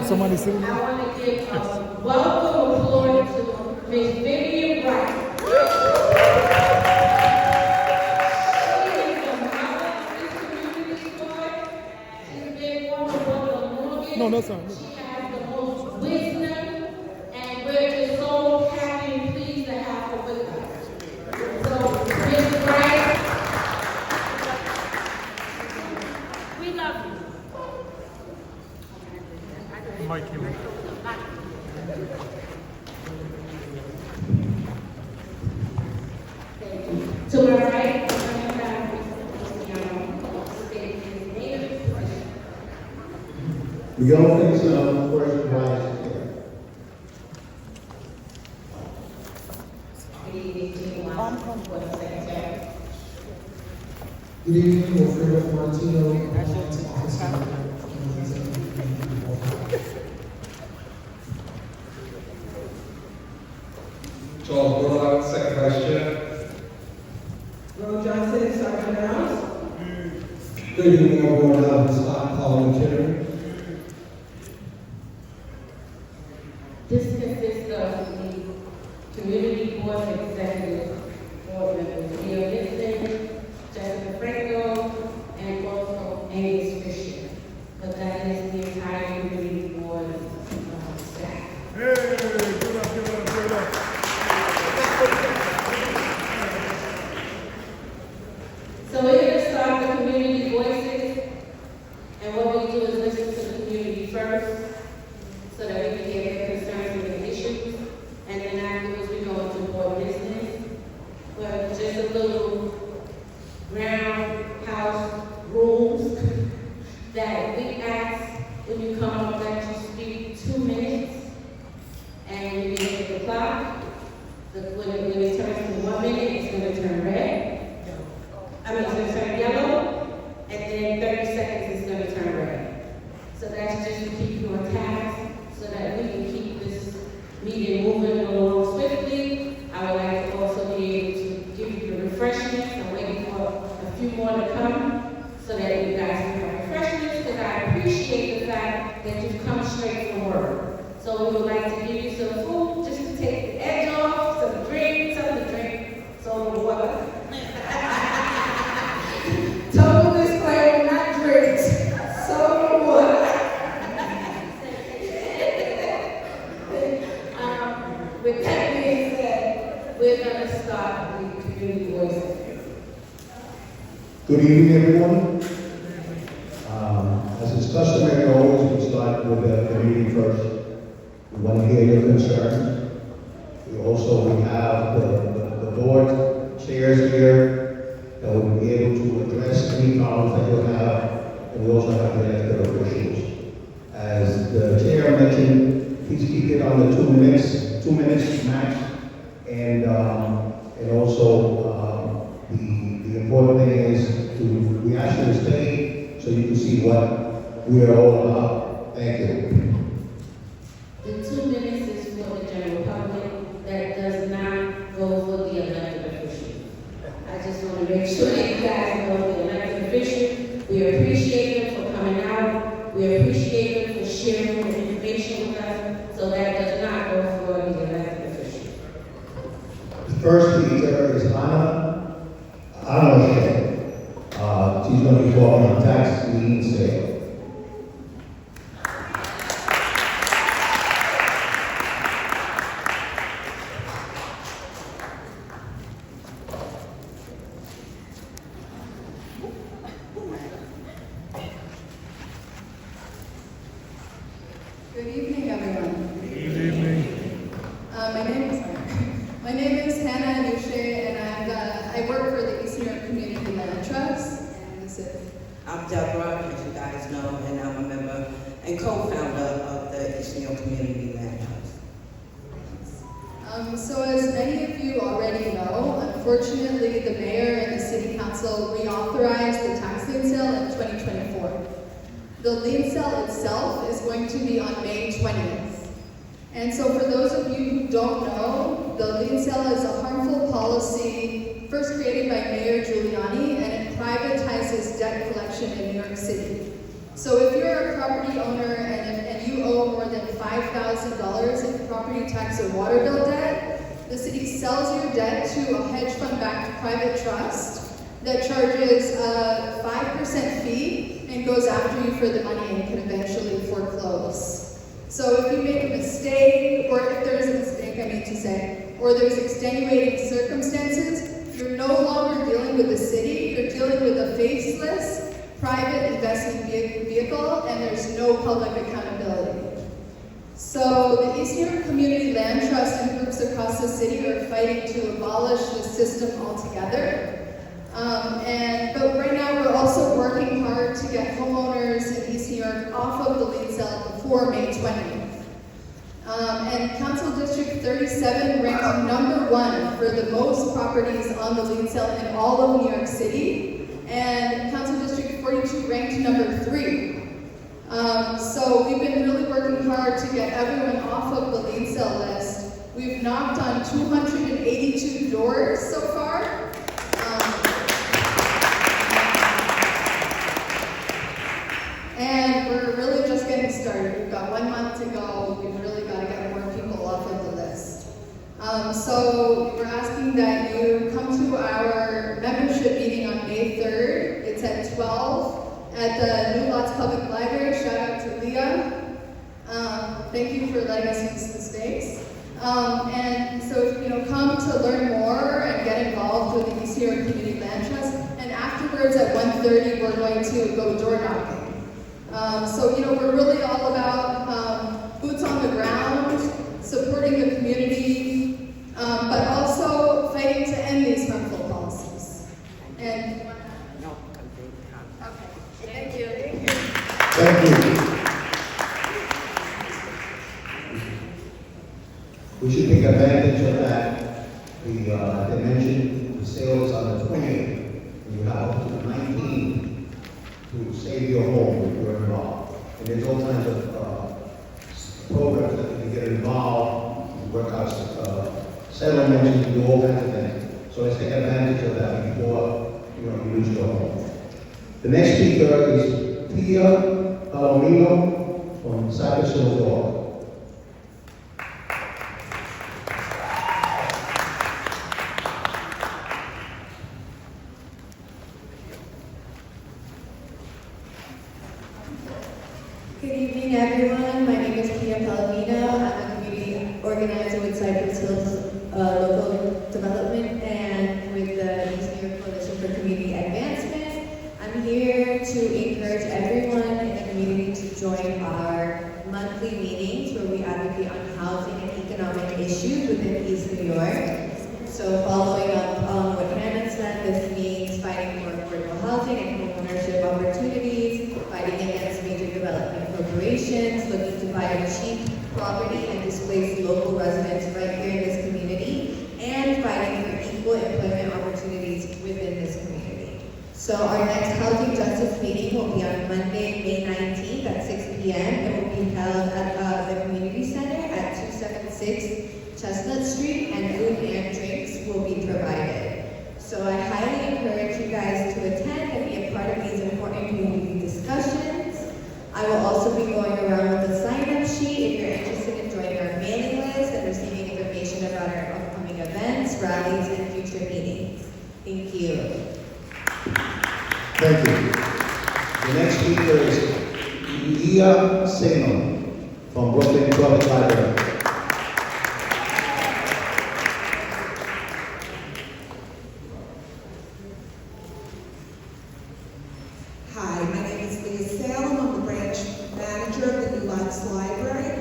Somebody sitting there? I want to give a welcome applause to Miss Vivian Wright. She is the mother of this community boy. She's been one of the longest. No, that's not. She has the most wisdom, and we're just so happy and pleased to have her with us. So, Miss Wright, we love you. Mike, you. To my right, I'm going to have state his name. The young things first rise here. Good evening to you, for the secretary. Good evening, Wilfredo Martino. Charles Bullock, Second Vice Chair. Ron Johnson, Sergeant House. Good evening, everyone. Scott parliamentarian. This consists of the community board of executive board members, Leo Gibson, Jessica Franco, and also Angus Fisher. But that is the entire community board staff. Hey, give it up, give it up, give it up. So we're going to start the community voices, and what we do is listen to the community first, so that we can get their concerns and their issues, and then afterwards we go into board business. But just a little ground house rules that we ask when you come up that you speak 2 minutes, and you get the clock. When it turns to 1 minute, it's going to turn red. It's going to turn yellow, and then 30 seconds is going to turn red. So that's just to keep you on task, so that we can keep this meeting moving along swiftly. I would like to also be able to give you the refreshments. I'm waiting for a few more to come, so that you guys can have refreshments, because I appreciate the fact that you've come straight from work. So we would like to give you some food, just to take the edge off, some drink, something to drink, some water. Total disclaimer, not drinks, soda water. With that being said, we're going to start with community voices. Good evening, everyone. As is customary, always we start with the meeting first. We want to hear your concerns. We have the board chairs here that will be able to address any problems that you have, and we also have the elected officials. As the chair mentioned, please keep it under 2 minutes, 2 minutes max, and also the important thing is we ask you to stay so you can see what we are all about. Thank you. The 2 minutes is for the general public. That does not go for the elected officials. I just want to make sure that you guys know the elected officials. We appreciate them for coming out. We appreciate them for sharing the information with us. So that does not go for the elected officials. The first speaker is Anna Shea. She's going to be talking on tax lien sale. Good evening, everyone. Good evening. My name is Hannah Luce, and I work for the East New York Community Land Trust. And this is I'm Deborah, as you guys know, and I'm a member and co-founder of the East New York Community Land Trust. So as many of you already know, unfortunately, the mayor and the city council reauthorized the tax lien sale in 2024. The lien sale itself is going to be on May 20th. And so for those of you who don't know, the lien sale is a harmful policy first created by Mayor Giuliani, and it privatizes debt collection in New York City. So if you're a property owner and you owe more than $5,000 in property tax or water bill debt, the city sells your debt to a hedge fund-backed private trust that charges a 5% fee and goes after you for the money and can eventually foreclose. So if you make a mistake, or if there's a mistake, I mean to say, or there's extenuating circumstances, you're no longer dealing with the city, you're dealing with a faceless private investment vehicle, and there's no public accountability. So the East New York Community Land Trust and groups across the city are fighting to abolish the system altogether. But right now we're also working hard to get homeowners in East New York off of the lien sale before May 20th. And Council District 37 ranked #1 for the most properties on the lien sale in all of New York City, and Council District 42 ranked #3. So we've been really working hard to get everyone off of the lien sale list. We've knocked on 282 doors so far. And we're really just getting started. We've got 1 month to go. We've really got to get more people off of the list. So we're asking that you come to our membership meeting on May 3rd. It's at 12 at the New Lots Public Library. Shout out to Leah. Thank you for letting us use the space. And so, come to learn more and get involved with the East New York Community Land Trust. And afterwards at 1:30, we're going to go door knocking. So, we're really all about boots on the ground, supporting the community, but also fighting to end these harmful policies. And thank you. Thank you. We should take advantage of that. They mentioned the sales on the 20th. You have up to the 19th to save your home if you're involved. And there's all kinds of programs that you can get involved, work out settlements, and do all kinds of things. So let's take advantage of that before you lose your home. The next speaker is Tia Palomino from Cypress Hill, Florida. Good evening, everyone. My name is Pia Palomino. I'm a community organizer with Cypress Hills Local Development and with the East New York Coalition for Community Advancement. I'm here to encourage everyone in the community to join our monthly meetings where we advocate on housing and economic issues within East New York. So following up on what Hannah said, this means fighting for affordable housing and homeownership opportunities, fighting against major development corporations looking to buy cheap property and displace local residents right here in this community, and fighting for equal employment opportunities within this community. So our next housing justice meeting will be on Monday, May 19th at 6 p.m. It will be held at the Community Center at 276 Chestnut Street, and food and drinks will be provided. So I highly encourage you guys to attend and be a part of these important community discussions. I will also be going around with a sign-up sheet if you're interested in joining our mailing list and receiving information about our upcoming events, rallies, and future meetings. Thank you. Thank you. The next speaker is Leah Sino from Brooklyn Public Library. Hi, my name is Leah Salem. I'm the branch manager of the New Lots Library,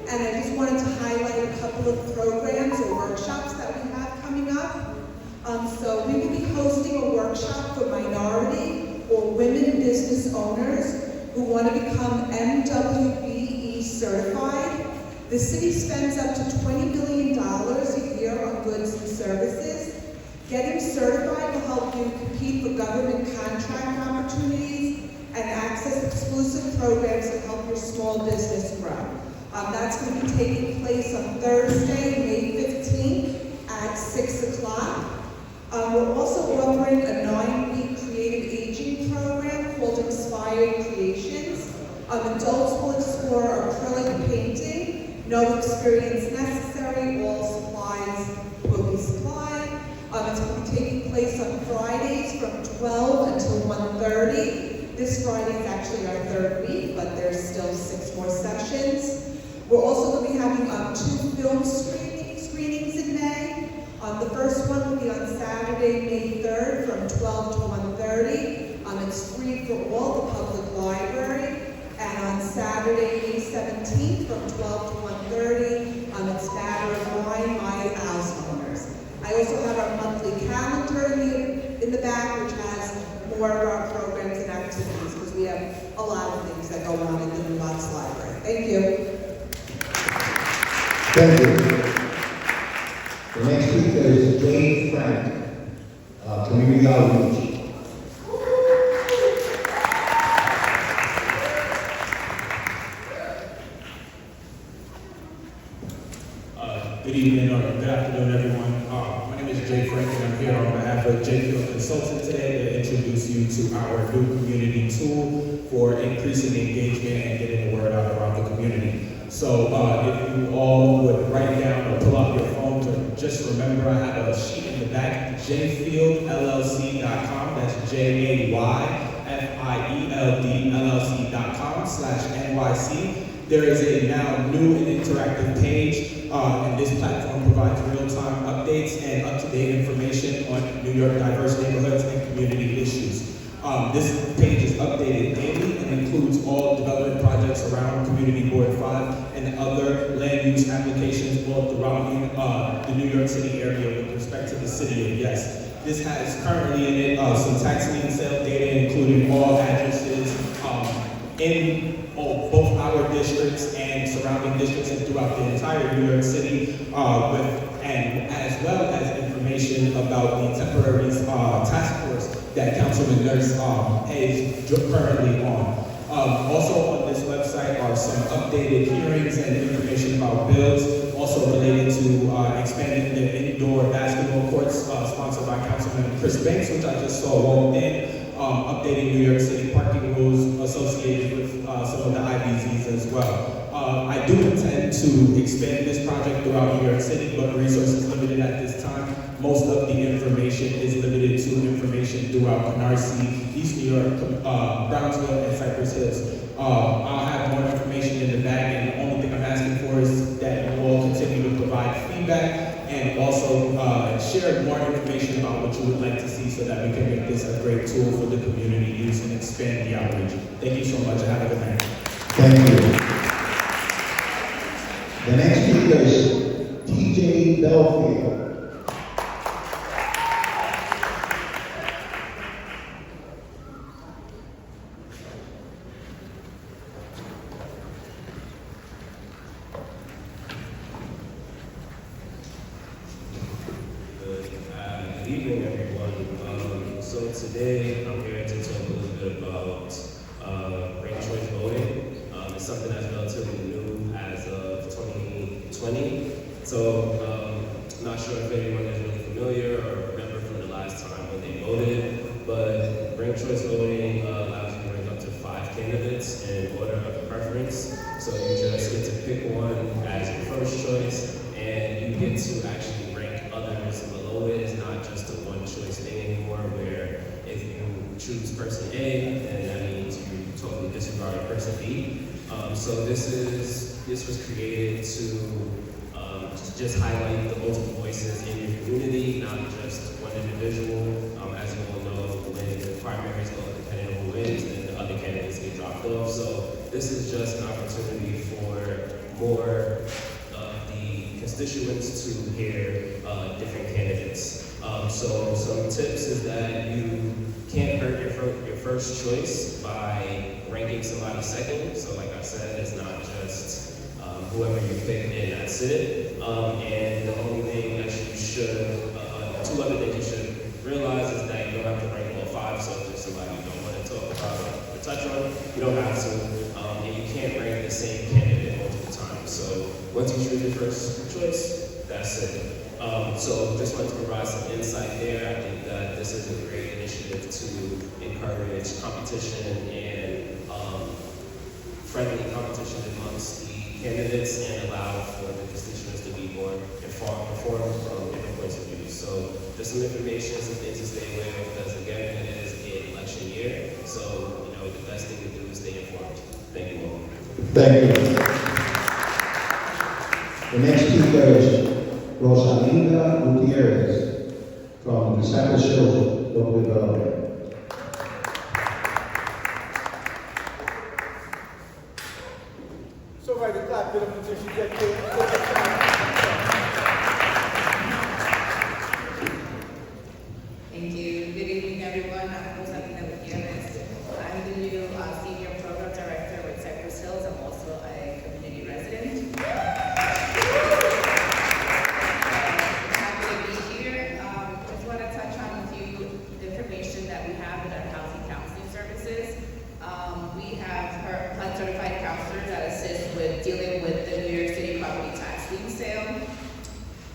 and I just wanted to highlight a couple of programs or workshops that we have coming up. So we will be hosting a workshop for minority or women business owners who want to become MWBE certified. The city spends up to $20 billion a year on goods and services. Getting certified will help you compete for government contract opportunities and access exclusive programs that help your small business grow. That's going to be taking place on Thursday, May 15th at 6 o'clock. We're also offering a 9-week creative aging program called Inspired Creations. Adults will explore acrylic painting, no experience necessary, all supplies will be supplied. It's going to be taking place on Fridays from 12 until 1:30. This Friday is actually our third week, but there's still 6 more sessions. We're also going to be having 2 film screenings in May. The first one will be on Saturday, May 3rd from 12 to 1:30. It's free for all the public library. And on Saturday, May 17th from 12 to 1:30, it's Matter of Wine by Alzheimer's. I also have our monthly calendar in the back, which has more of our programs and activities, because we have a lot of things that go on in the New Lots Library. Thank you. Thank you. The next speaker is J. Frank, Community Outreach. Good evening or good afternoon, everyone. My name is Jay Frank, and I'm here on behalf of J Field Consultant today to introduce you to our new community tool for increasing engagement and getting the word out around the community. So if you all would write down or pull out your phones, or just remember I have a sheet in the back, jfieldllc.com. That's JAYFIELDLC.com/NYC. There is a now new and interactive page, and this platform provides real-time updates and up-to-date information on New York diverse neighborhoods and community issues. This page is updated daily and includes all development projects around Community Board 5 and other land use applications all throughout the New York City area with respect to the city of Yes. This has currently in it some tax lien sale data, including all addresses in both our districts and surrounding districts and throughout the entire New York City, and as well as information about the temporary task force that Councilman Nurse is currently on. Also on this website are some updated hearings and information about bills, also related to expanding the indoor basketball courts sponsored by Councilman Chris Banks, which I just saw walked in, updating New York City parking rules associated with some of the IBZs as well. I do intend to expand this project throughout New York City, but resources limited at this time. Most of the information is limited to information throughout Canarsie, East New York, Brownsville, and Cypress Hills. I'll have more information in the bag, and the only thing I'm asking for is that you all continue to provide feedback and also share more information about what you would like to see so that we can make this a great tool for the community use and expand the outreach. Thank you so much and have a good night. Thank you. The next speaker is TJ Belfield. Good evening, everyone. So today I'm here to talk a little bit about ranked choice voting. It's something that's relatively new as of 2020. So I'm not sure if anyone is really familiar or remember from the last time when they voted, but ranked choice voting allows you to rank up to 5 candidates in order of preference. So you just get to pick one as your first choice, and you get to actually rank others below it. It's not just a one-choice thing anymore, where if you choose person A, then that means you totally disregard person B. So this was created to just highlight the multiple voices in your community, not just one individual. As you all know, when the primaries go depending on who wins, then the other candidates get dropped off. So this is just an opportunity for more of the constituents to hear different candidates. So some tips is that you can't hurt your first choice by ranking somebody second. So like I said, it's not just whoever you pick and that's it. And the only thing that you should, 2 other things you should realize is that you don't have to rank all 5. So if there's somebody you don't want to talk about or touch on, you don't have to. And you can't rank the same candidate multiple times. So once you choose your first choice, that's it. So just wanted to provide some insight there. I think that this is a great initiative to encourage competition and friendly competition amongst the candidates and allow for the constituents to be more informed from different points of view. So just some information, some things to stay aware of, because again, it is an election year. So, the best thing to do is stay informed. Thank you all. Thank you. The next speaker is Rosalinda Gutierrez from the Cypress Hills Local Development. So right at that, bit of position, get to Thank you. Good evening, everyone. I'm Rosalinda Gutierrez. I'm the new Senior Program Director with Cypress Hills. I'm also a community resident. Happy to be here. Just want to touch on a few information that we have in our housing counseling services. We have certified counselors that assist with dealing with the New York City property tax lien sale,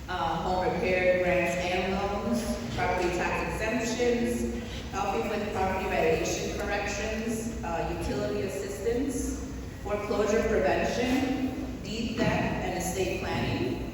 home repair grants and loans, property tax exemptions, helping with property valuation corrections, utility assistance, foreclosure prevention, deed theft, and estate planning.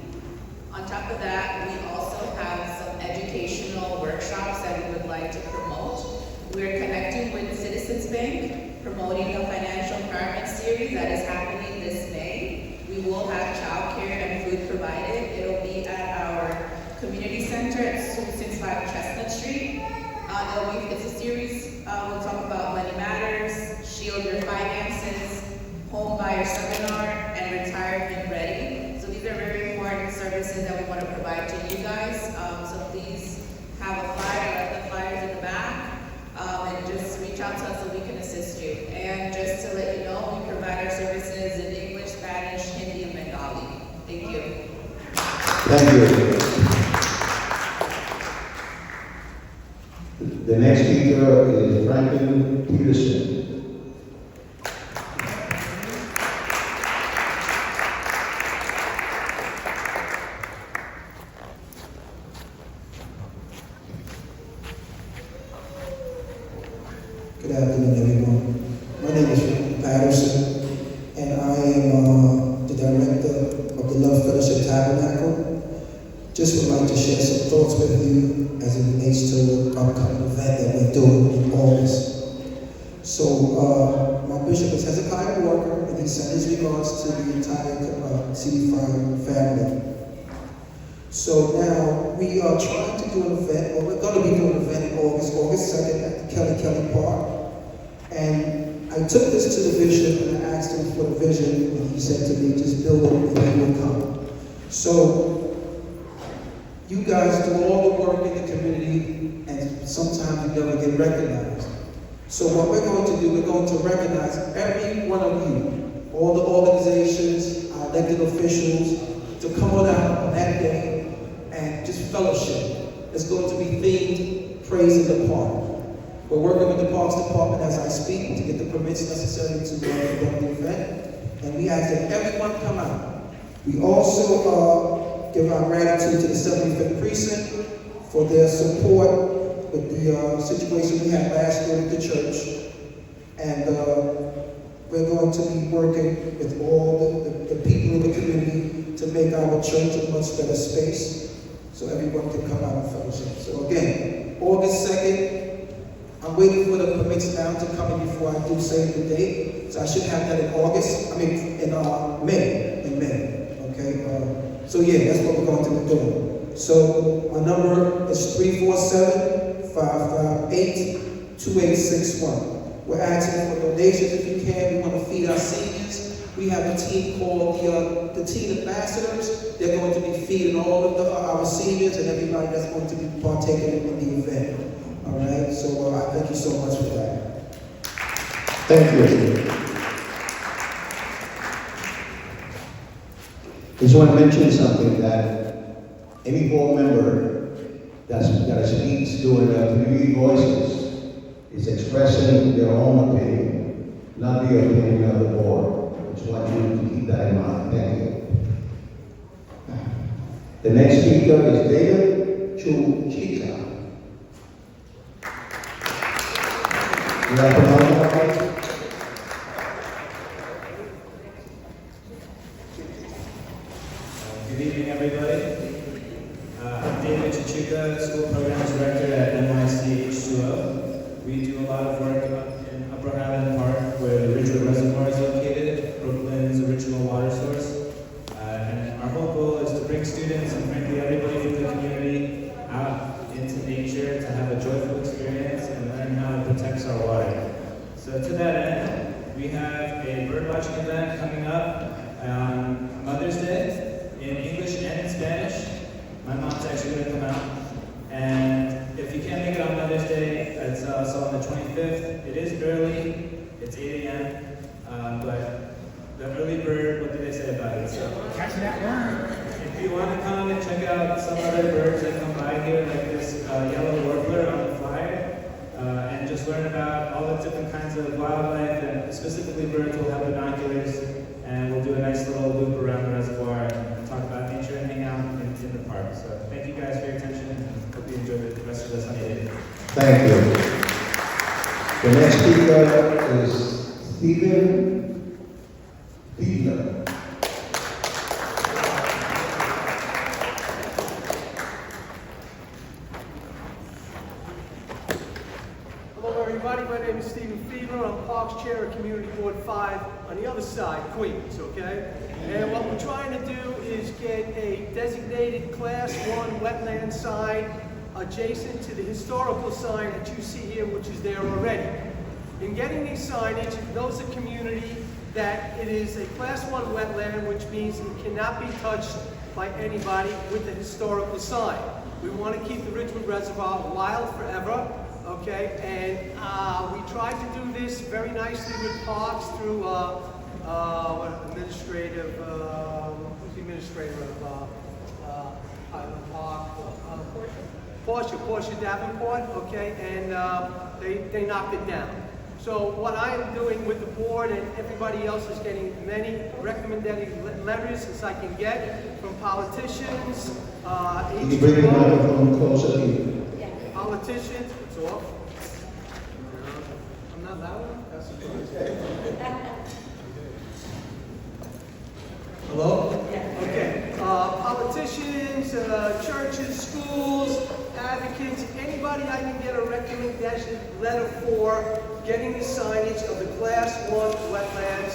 On top of that, we also have some educational workshops that we would like to promote. We're connecting with Citizens Bank, promoting a financial empowerment series that is happening this May. We will have childcare and food provided. It'll be at our community center at 265 Chestnut Street. It's a series, we'll talk about money matters, shield your finances, home buyer seminar, and retirement ready. So these are very important services that we want to provide to you guys. So please have a flyer, let the flyers in the back. And just reach out to us so we can assist you. And just to let you know, we provide our services in English, Spanish, Hindi, and Bengali. Thank you. Thank you. The next speaker is Franklin Peterson. Good afternoon, everyone. My name is Frank Patterson, and I am the director of the Love Fellowship Tabernacle. Just would like to share some thoughts with you as it relates to the upcoming event that we're doing in August. So, my bishop is Hezekiah Walker, and he sent his regards to the entire CB5 family. So now, we are trying to do an event, or we're going to be doing an event in August 2nd at the Kelly Park. And I took this to the bishop and I asked him for the vision, and he said to me, just build it and he will come. So, you guys do all the work in the community, and sometimes you never get recognized. So what we're going to do, we're going to recognize every one of you, all the organizations, our elected officials, to come on out on that day and just fellowship. It's going to be themed Praise in the Park. We're working with the Parks Department as I speak to get the permits necessary to conduct the event. And we ask that everyone come out. We also give our gratitude to the 75th Precinct for their support with the situation we had last year at the church. And we're going to be working with all the people in the community to make our church a much better space so everyone can come out and fellowship. So again, August 2nd, I'm waiting for the permits now to come in before I do say the date. So I should have that in May, okay? So yeah, that's what we're going to be doing. So my number is 347-558-2861. We're asking for donations if you can. We want to feed our seniors. We have a team called the Teen Ambassadors. They're going to be feeding all of our seniors and everybody that's going to be partaking in the event. All right, so I thank you so much for that. Thank you. I just want to mention something, that any board member that speaks during the community voices is expressing their own opinion, not the opinion of the board. I just want you to keep that in mind. Thank you. The next speaker is David Chuchica. we have a bird watching event coming up on Mother's Day in English and in Spanish. My mom's actually going to come out. And if you can't make it on Mother's Day, it's also on the 25th. It is early. It's 8 a.m. But the early bird, what do they say about it? So, catch that worm. If you want to come and check out some other birds that come by here, like this yellow warbler on the flyer, and just learn about all the different kinds of wildlife, and specifically birds, we'll have binoculars, and we'll do a nice little loop around the reservoir and talk about nature and hang out in the park. So thank you guys for your attention, and hope you enjoy the rest of the sunny day. Thank you. The next speaker is Stephen Fiedler. Hello everybody, my name is Stephen Fiedler. I'm Parks Chair of Community Board 5 on the other side, Queens, okay? And what we're trying to do is get a designated Class 1 wetland sign adjacent to the historical sign that you see here, which is there already. In getting these signage, it knows the community that it is a Class 1 wetland, which means it cannot be touched by anybody with the historical sign. We want to keep the Ridgewood Reservoir wild forever, okay? And we tried to do this very nicely with parks through who's the administrator of Highland Park? Portia Davenport, okay? And they knocked it down. So what I am doing with the board and everybody else is getting many recommended letters as I can get from politicians, Can you bring the microphone closer to you? politicians, it's off. I'm not loud enough? That's okay. Hello? Okay. Politicians, churches, schools, advocates, anybody I can get a recommendation letter for getting the signage of the Class 1 wetlands,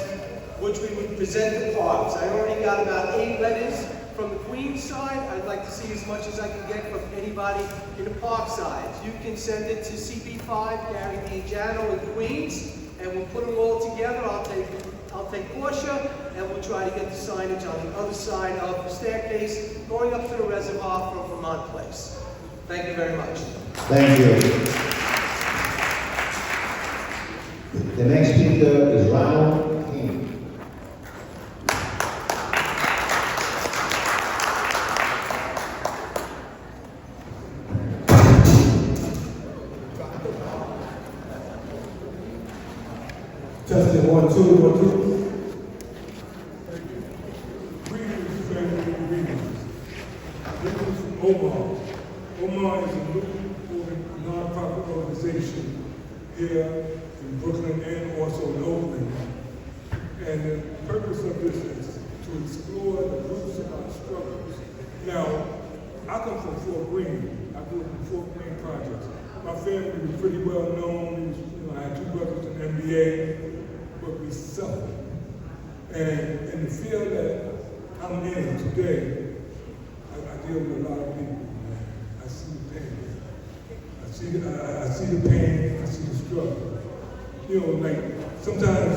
which we would present to parks. I already got about 8 letters from the Queens side. I'd like to see as much as I can get from anybody in the park side. You can send it to CB5, Gary D'Angelo in Queens, and we'll put them all together. I'll take Portia, and we'll try to get the signage on the other side of the staircase going up to the reservoir from Vermont Place. Thank you very much. Thank you. The next speaker is Ronald King. Testing 1, 2, 1, 2. Greetings, family, greetings. This is Omar. Omar is a non-profit organization here in Brooklyn and also in Oakland. And the purpose of this is to explore the roots of our struggles. Now, I come from Fort Greene. I grew up in Fort Greene projects. My family was pretty well known. I had 2 brothers in NBA, but we suffered. And in the field that I'm in today, I deal with a lot of people. I see the pain. I see the pain. I see the struggle. You know, like sometimes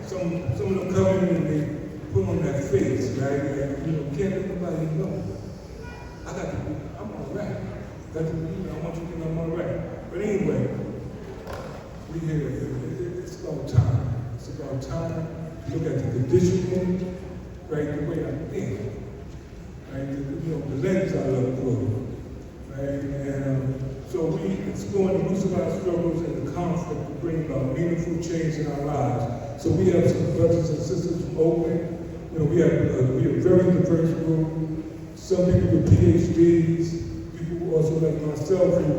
some of them come in and they put on that face, right? And, can't let nobody know. I'm all right. I want you to know I'm all right. But anyway, we here. It's about time. It's about time to look at the conditioning, right? The way I think, right? The lens I look through, right? And so we exploring the roots of our struggles and the conflict to bring about meaningful change in our lives. So we have some brothers and sisters from Oakland. We have a very diverse group. Some people with PhDs, people also like myself who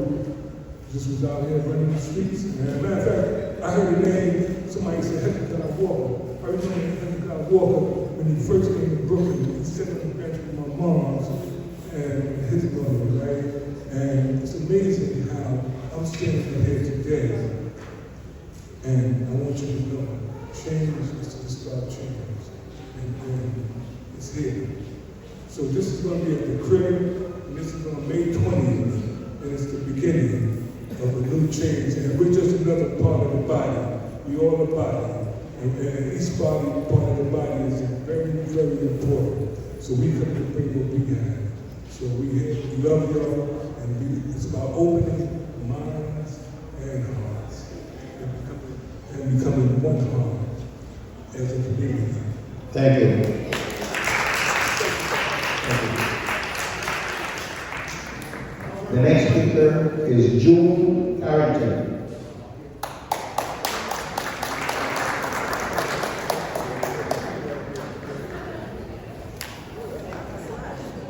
just was out here running the streets. And as a matter of fact, I heard the name, somebody said Hezekiah Walker. I remember Hezekiah Walker when he first came to Brooklyn. He sat on the bench with my mom's and his mother, right? And it's amazing how I'm standing here today. And I want you to know, change is to start change. And it's here. So this is going to be at the crib, and this is on May 20th, and it's the beginning of a new change. And we're just another part of the body. We all a body. And each part of the body is very, very important. So we come to bring what we have. So we love y'all, and it's about opening minds and hearts, and becoming one heart as a community. Thank you. The next speaker is June Harrington.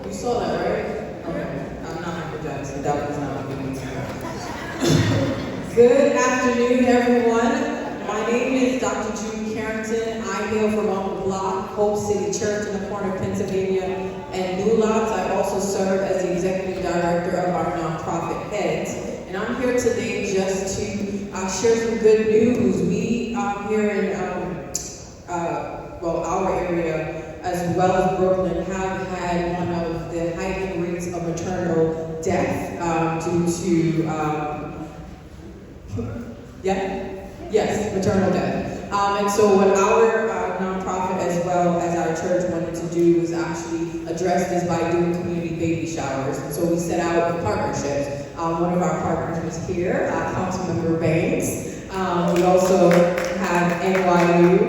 You saw that, right? Okay. I'm not Michael Jackson. That was not me. Good afternoon, everyone. My name is Dr. June Carrington. I hail from on the block, Hope City Church in the corner of Pennsylvania and New Lots. I also serve as the executive director of our nonprofit Heads. And I'm here today just to share some good news. We here in our area, as well as Brooklyn, have had one of the heightened rates of maternal death due to maternal death. And so what our nonprofit as well as our church wanted to do was actually address this by doing community baby showers. And so we set out with partnerships. One of our partners was here, Councilmember Banks. We also have NYU,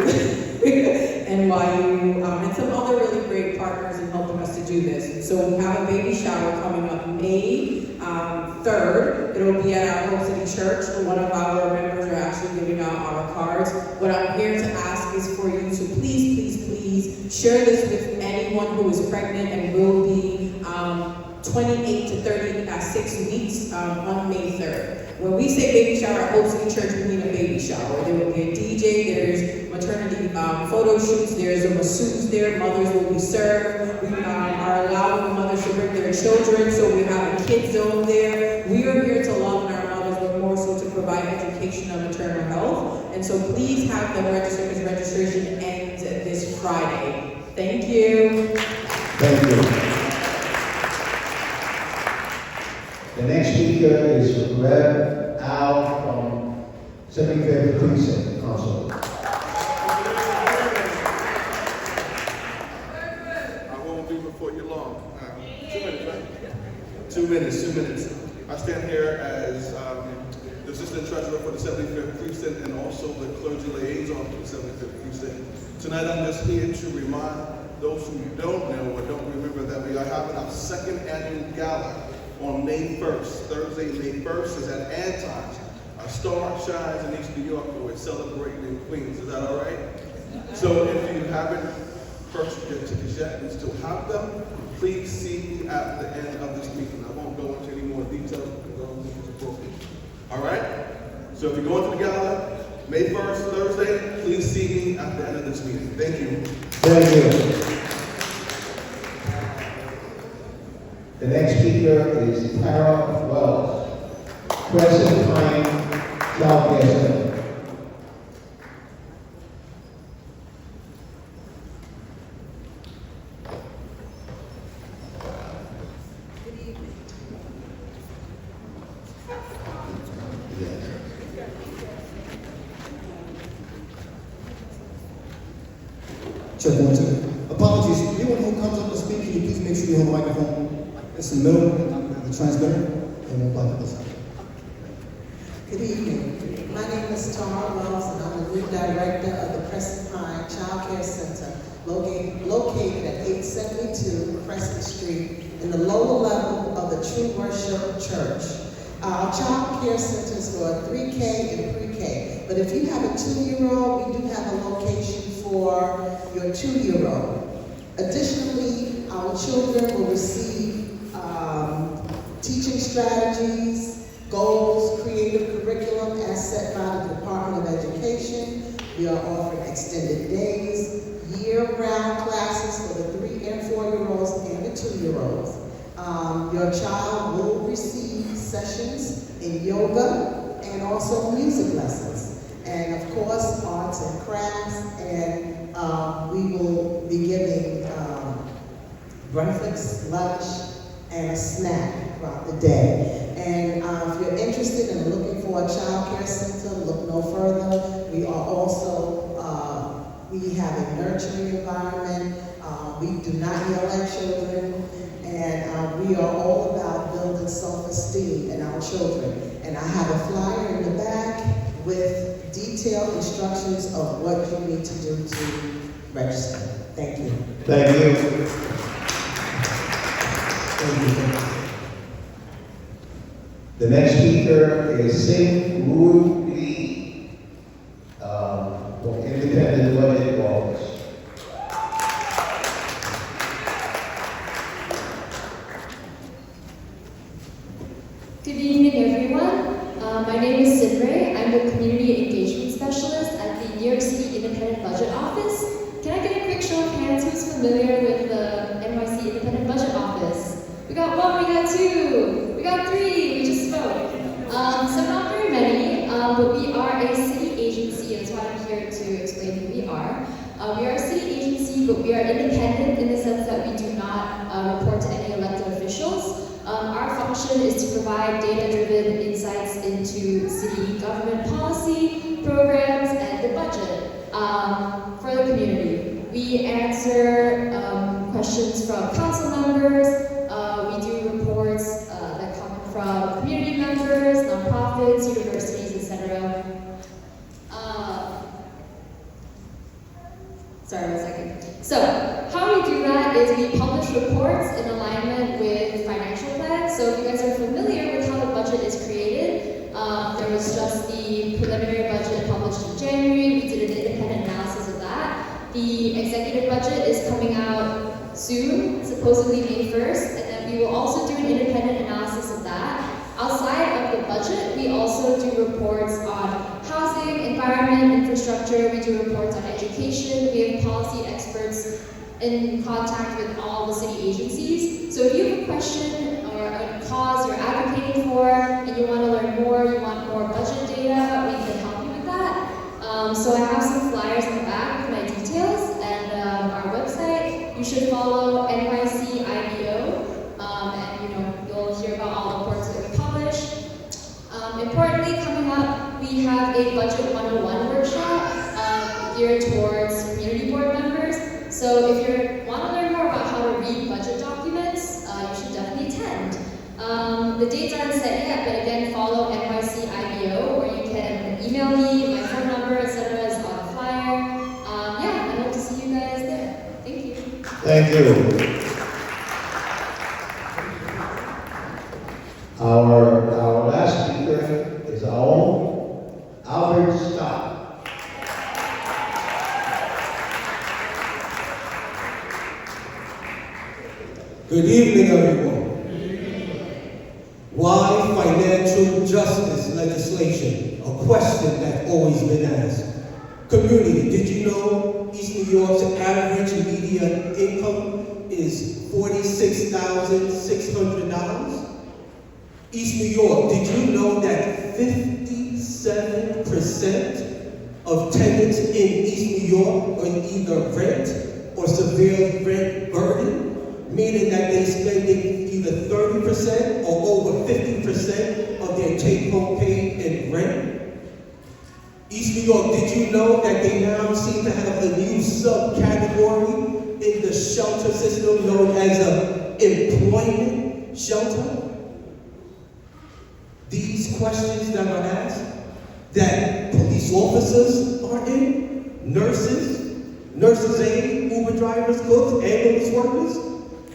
and some other really great partners in helping us to do this. And so we have a baby shower coming up May 3rd. It'll be at our Hope City Church. One of our members are actually giving out our cards. What I'm here to ask is for you to please share this with anyone who is pregnant and will be 28 to 36 weeks on May 3rd. When we say baby shower at Hope City Church, we mean a baby shower. There will be a DJ, there's maternity photo shoots, there's a masseuse there, mothers will be served. We are allowing mothers to bring their children, so we have a kid zone there. We are here to love on our mothers, but more so to provide education on maternal health. And so please have them register, because registration ends this Friday. Thank you. Thank you. The next speaker is Rev. Al from 75th Precinct Council. I won't be before you long. 2 minutes, right? 2 minutes, 2 minutes. I stand here as the Assistant Treasurer for the 75th Precinct and also the Clergy Liaison for the 75th Precinct. Tonight I'm just here to remind those who don't know or don't remember that we are having our second annual gala on May 1st. Thursday, May 1st is at Anton's. Our star shines in East New York, where we're celebrating in Queens. Is that all right? So if you haven't purchased your tickets yet and still have them, please see me at the end of this meeting. I won't go into any more details because I don't think it's appropriate. All right? So if you're going to the gala, May 1st, Thursday, please see me at the end of this meeting. Thank you. Thank you. The next speaker is Tara Wells, Crescent Pine Child Care Center. Good evening. Check 1, 2. Apologies. Anyone who comes up to speak, can you please make sure you have a microphone? It's in the middle, the transmitter, and we'll this. Good evening. My name is Tara Wells, and I'm the new director of the Crescent Pine Child Care Center, located at 872 Crescent Street in the lower level of the True Worship Church. Our child care center is for 3K and pre-K, but if you have a 2-year-old, we do have a location for your 2-year-old. Additionally, our children will receive teaching strategies, goals, creative curriculum as set by the Department of Education. We are offering extended days, year-round classes for the 3 and 4-year-olds and the 2-year-olds. Your child will receive sessions in yoga and also music lessons. And of course, arts and crafts, and we will be giving breakfast, lunch, and a snack throughout the day. And if you're interested in looking for a child care center, look no further. We are also We have a nurturing environment. We do not yell at children. And we are all about building self-esteem in our children. And I have a flyer in the back with detailed instructions of what you need to do to register. Thank you. Thank you. Thank you. The next speaker is Sing Ru Lee, from Independent Budget Office. Good evening, everyone. My name is Sidray. I'm the Community Engagement Specialist at the New York City Independent Budget Office. Can I get a quick show of hands who's familiar with the NYC Independent Budget Office? We got one, we got two, we got three, we just spoke. So not very many, but we are a city agency, and that's why I'm here to explain who we are. We are a city agency, but we are independent in the sense that we do not report to any elected officials. Our function is to provide data-driven insights into city government policy, programs, and the budget for the community. We answer questions from council members. We do reports that come from community members, nonprofits, universities, etc. Sorry, 1 second. So, how we do that is we publish reports in alignment with financial plans. So if you guys are familiar with how the budget is created, there was just the preliminary budget published in January. We did an independent analysis of that. The executive budget is coming out soon, supposedly May 1st, and then we will also do an independent analysis of that. Outside of the budget, we also do reports on housing, environment, infrastructure. We do reports on education. We have policy experts in contact with all the city agencies. So if you have a question or a cause you're advocating for and you want to learn more, you want more budget data, we can help you with that. So I have some flyers in the back with my details and our website. You should follow NYC IBO, and you'll hear about all the reports that we publish. Importantly, coming up, we have a Budget 101 workshop geared towards community board members. So if you want to learn more about how to read budget documents, you should definitely attend. The dates aren't set yet, but again, follow NYC IBO, or you can email me. My phone number, etc., is on the flyer. Yeah, I hope to see you guys there. Thank you. Thank you. Our last speaker is our own Albert Scott. Good evening, everyone. Why financial justice legislation? A question that's always been asked. Community, did you know East New York's average median income is $46,600? East New York, did you know that 57% of tenants in East New York are either rent or severely rent burdened? Meaning that they're spending either 30% or over 50% of their take-home pay in rent. East New York, did you know that they now seem to have a new subcategory in the shelter system known as an employment shelter? These questions that are asked, that police officers are in, nurses aid, Uber drivers, cooks, ambulance workers,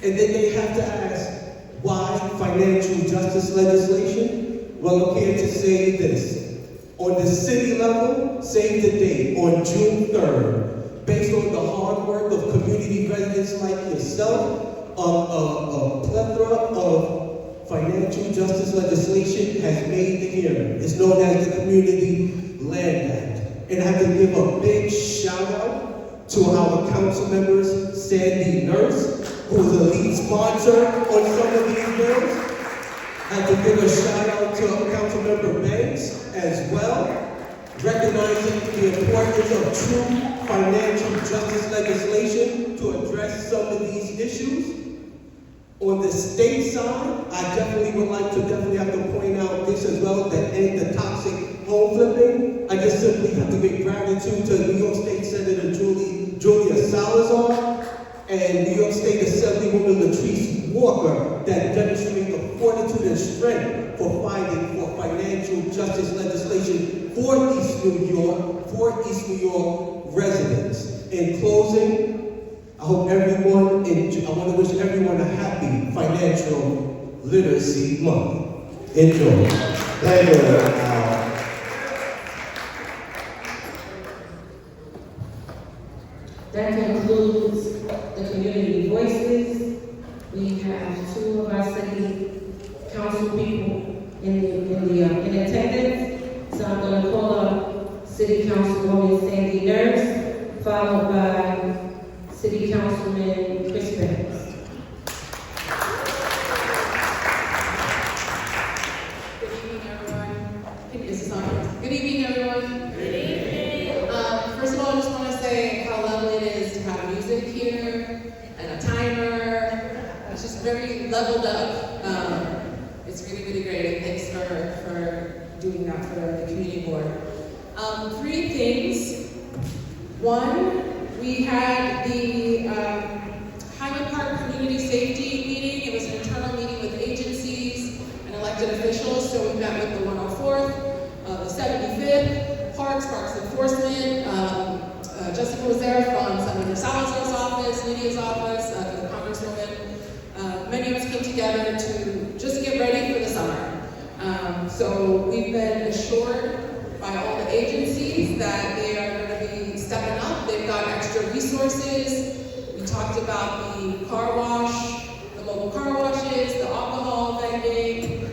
and then they have to ask, why financial justice legislation? Well, I'm here to say this. On the city level, save the date, on June 3rd, based on the hard work of community residents like yourself, a plethora of financial justice legislation has made the hearing. It's known as the Community Land Act. And I have to give a big shout out to our council members, Sandy Nurse, who is a lead sponsor on some of these bills. I have to give a shout out to Councilmember Banks as well, recognizing the importance of true financial justice legislation to address some of these issues. On the state side, I definitely would like to have to point out this as well, that end the toxic home flipping. I just simply have to give gratitude to New York State Senator Julie and New York State Assemblywoman Latrice Walker that demonstrate the fortitude and strength for fighting for financial justice legislation for East New York residents. In closing, I want to wish everyone a happy Financial Literacy Month. Enjoy. Thank you. That concludes the community voices. We have two of our city council people in attendance. So I'm going to call up City Councilwoman Sandy Nurse, followed by City Councilman Chris Banks. Good evening, everyone. Is this on? Good evening, everyone. Good evening. First of all, I just want to say how lovely it is to have music here and a timer. It's just very leveled up. It's really, really great. And thanks for doing that for the community board. Three things. One, we had the Highland Park Community Safety meeting. It was an internal meeting with agencies and elected officials. So we met with the 104th, the 75th, Parks Enforcement, Jessica was there from Senator Salazar's office, Lydia's office, the Congresswoman. Many of us came together to just get ready for the summer. So we've been assured by all the agencies that they are going to be stepping up. They've got extra resources. We talked about the car wash, the mobile car washes, the alcohol vending,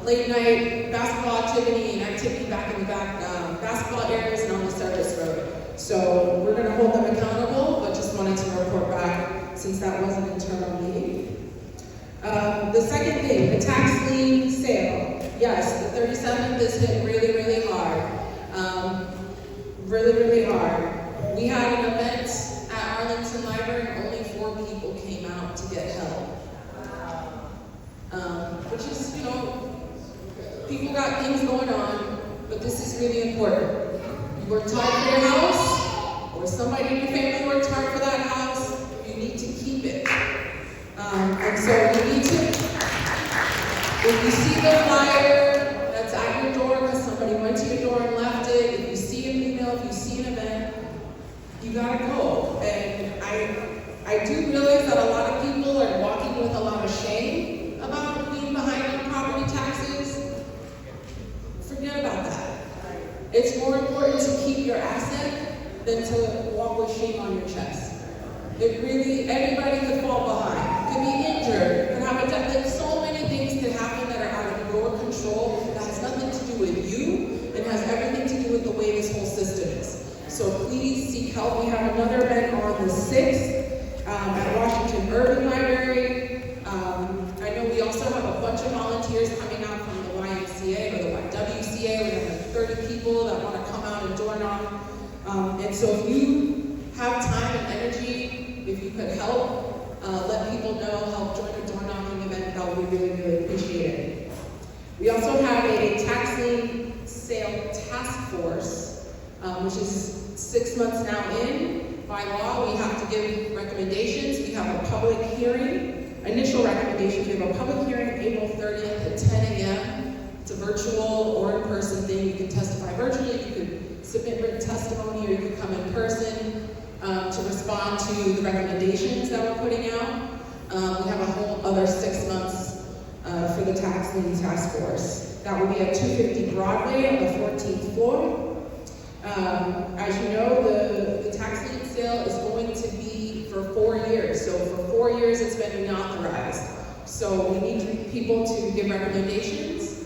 late night basketball activity and activity back in the back basketball areas and on the service road. So we're going to hold them accountable, but just wanted to report back since that was an internal meeting. The second thing, the tax lien sale. Yes, the 37th is hit really, really hard. Really, really hard. We had an event at Arlington Library and only 4 people came out to get help. Which is, people got things going on, but this is really important. You worked hard for your house, or somebody in your family worked hard for that house, you need to keep it. And so you need to, if you see the flyer that's at your door because somebody went to your door and left it, if you see an email, if you see an event, you gotta go. And I do realize that a lot of people are walking with a lot of shame about being behind on property taxes. Forget about that. It's more important to keep your asset than to walk with shame on your chest. It really, everybody could fall behind, could be injured, could have a death. Like so many things could happen that are out of your control that has nothing to do with you and has everything to do with the way this whole system is. So please seek help. We have another event on the 6th at Washington Urban Library. I know we also have a bunch of volunteers coming out from the YMCA or the YWCA. We have like 30 people that want to come out and door knock. And so if you have time and energy, if you could help, let people know, help join a door knocking event, that would be really, really appreciated. We also have a tax lien sale task force, which is 6 months now in. By law, we have to give recommendations. We have a public hearing, initial recommendations. We have a public hearing April 30th at 10 a.m. It's a virtual or in-person thing. You can testify virtually, you could submit written testimony, or you could come in person to respond to the recommendations that we're putting out. We have a whole other 6 months for the tax lien task force. That will be at 250 Broadway on the 14th floor. As you know, the tax lien sale is going to be for 4 years. So for 4 years, it's been reauthorized. So we need people to give recommendations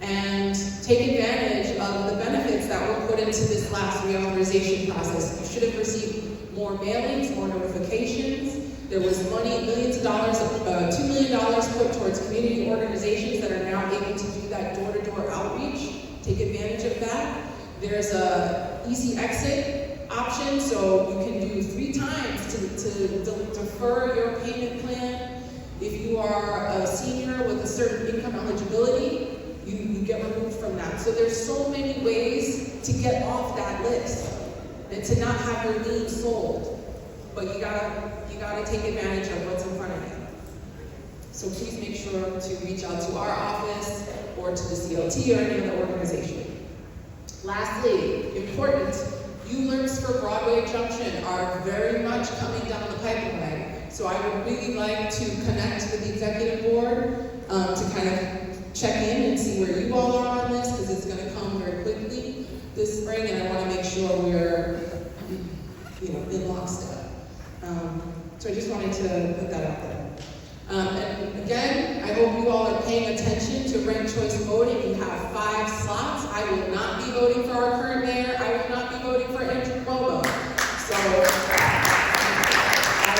and take advantage of the benefits that were put into this last reauthorization process. You should have received more mailings, more notifications. There was money, millions of dollars, $2 million put towards community organizations that are now able to do that door-to-door outreach. Take advantage of that. There's a easy exit option, so you can do 3 times to defer your payment plan. If you are a senior with a certain income eligibility, you get removed from that. So there's so many ways to get off that list and to not have your lien sold. but you gotta take advantage of what's in front of you. So please make sure to reach out to our office or to the CLT or any other organization. Lastly, important, U-Learns for Broadway Junction are very much coming down the pipeline. So I would really like to connect with the executive board to kind of check in and see where you all are on this, because it's going to come very quickly this spring, and I want to make sure we're, in lockstep. So I just wanted to put that out there. And again, I hope you all are paying attention to ranked choice voting. You have 5 slots. I will not be voting for our current mayor. I will not be voting for Andrew Cuomo. So I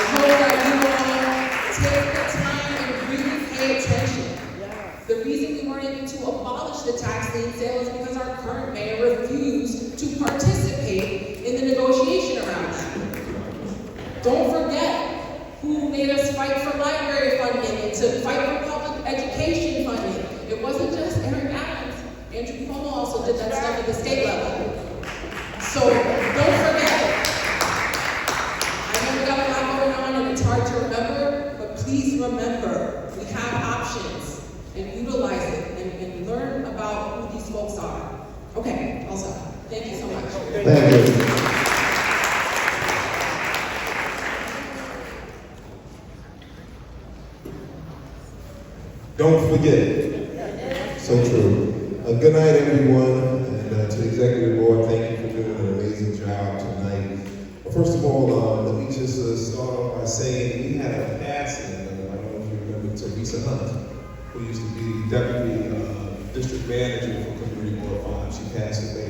hope that you all take the time and really pay attention. The reason we weren't able to abolish the tax lien sale is because our current mayor refused to participate in the negotiation around that. Don't forget who made us fight for library funding and to fight for public education funding. It wasn't just Eric Adams. Andrew Cuomo also did that stuff at the state level. So don't forget. I know we got a lot going on and it's hard to remember, but please remember, we have options and utilize it and learn about who these folks are. Okay, also, thank you so much. Thank you. Don't forget. So true. Good night, everyone. And to the executive board, thank you for doing an amazing job tonight. First of all, let me just start off by saying we had a passing. I don't know if you remember Teresa Hunt, who used to be deputy district manager for Community Board 5. She passed away.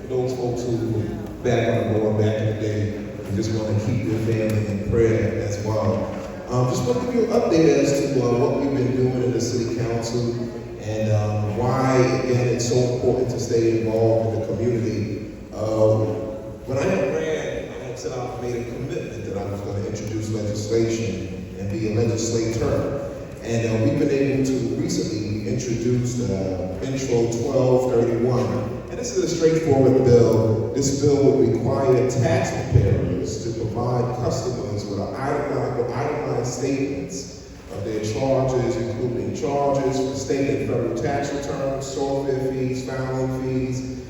For those folks who were back on the board back in the day, we just want to keep your family in prayer as well. Just want to give you an update as to what we've been doing in the City Council and why, again, it's so important to stay involved in the community. When I ran, I had set out and made a commitment that I was going to introduce legislation and be a legislator. And we've been able to recently introduce Intro 1231. And this is a straightforward bill. This bill would require tax preparers to provide customers with itemized statements of their charges, including charges for state and federal tax returns, software fees, filing fees,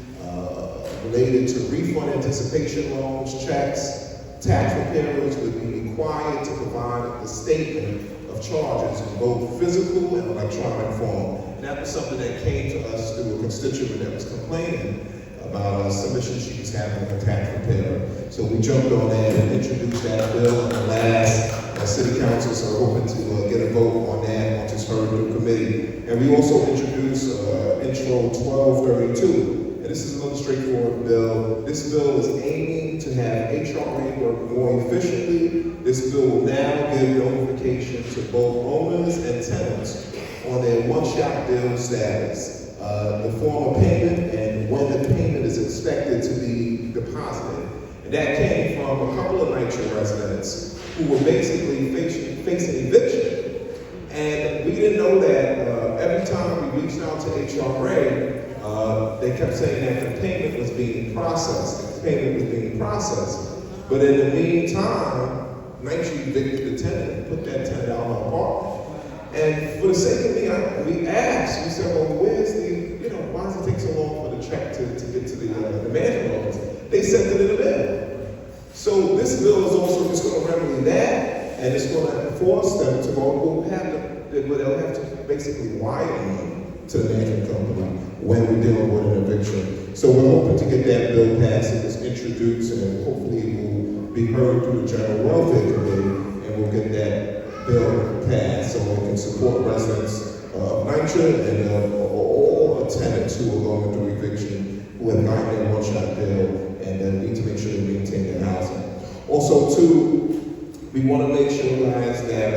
related to refund anticipation loans, checks. Tax preparers would be required to provide a statement of charges in both physical and electronic form. And that was something that came to us through a constituent that was complaining about a submission she was having with a tax preparer. So we jumped on that and introduced that bill in the last City Council, so we're hoping to get a vote on that once it's heard through committee. And we also introduced Intro 1232. And this is another straightforward bill. This bill is aiming to have HRA work more efficiently. This bill will now give notification to both owners and tenants on their one-shot bill status, the form of payment, and when the payment is expected to be deposited. And that came from a couple of NYCHA residents who were basically facing eviction. And we didn't know that every time we reached out to HRA, they kept saying that the payment was being processed. But in the meantime, NYCHA evicted the tenant and put that tenant out on apartment. And for the sake of me, we asked, we said, well, where's why does it take so long for the check to get to the management office? They sent it in the mail. So this bill is also just going to remedy that, and it's going to force them to they'll have to basically wire money to the management company when we're dealing with an eviction. So we're hoping to get that bill passed and it's introduced, and hopefully it will be heard through the General Welfare Committee, and we'll get that bill passed so we can support residents of NYCHA and all tenants who are going through eviction, who have gotten their one-shot bill, and need to make sure they maintain their housing. Also, too, we want to make sure, guys, that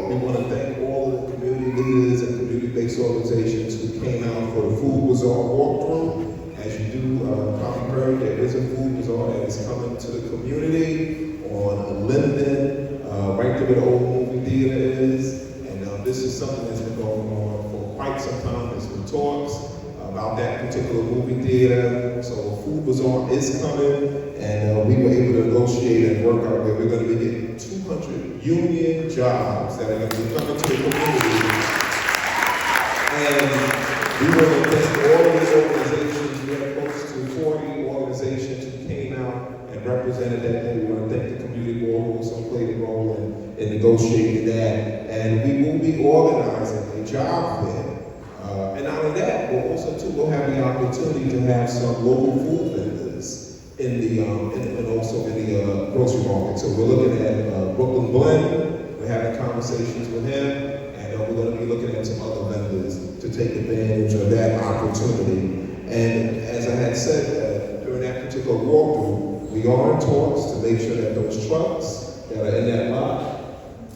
we want to thank all of the community leaders and community-based organizations who came out for the Food Bazaar walkthrough. As you do probably heard, there is a Food Bazaar that is coming to the community on Linden, right there where the old movie theater is. And this is something that's been going on for quite some time. There's been talks. about that particular movie theater. So food is coming, and we were able to negotiate and work out where we're going to be getting 200 union jobs that are going to be coming to the community. And we want to thank all of these organizations. We had close to 40 organizations who came out and represented that, and we want to thank the community board who also played a role in negotiating that. And we will be organizing a job fair. And not only that, we'll have the opportunity to have some local food vendors in the and also in the grocery market. So we're looking at Brooklyn Blend. We're having conversations with him, and we're going to be looking at some other vendors to take advantage of that opportunity. And as I had said during that particular walkthrough, we are in talks to make sure that those trucks that are in that lot,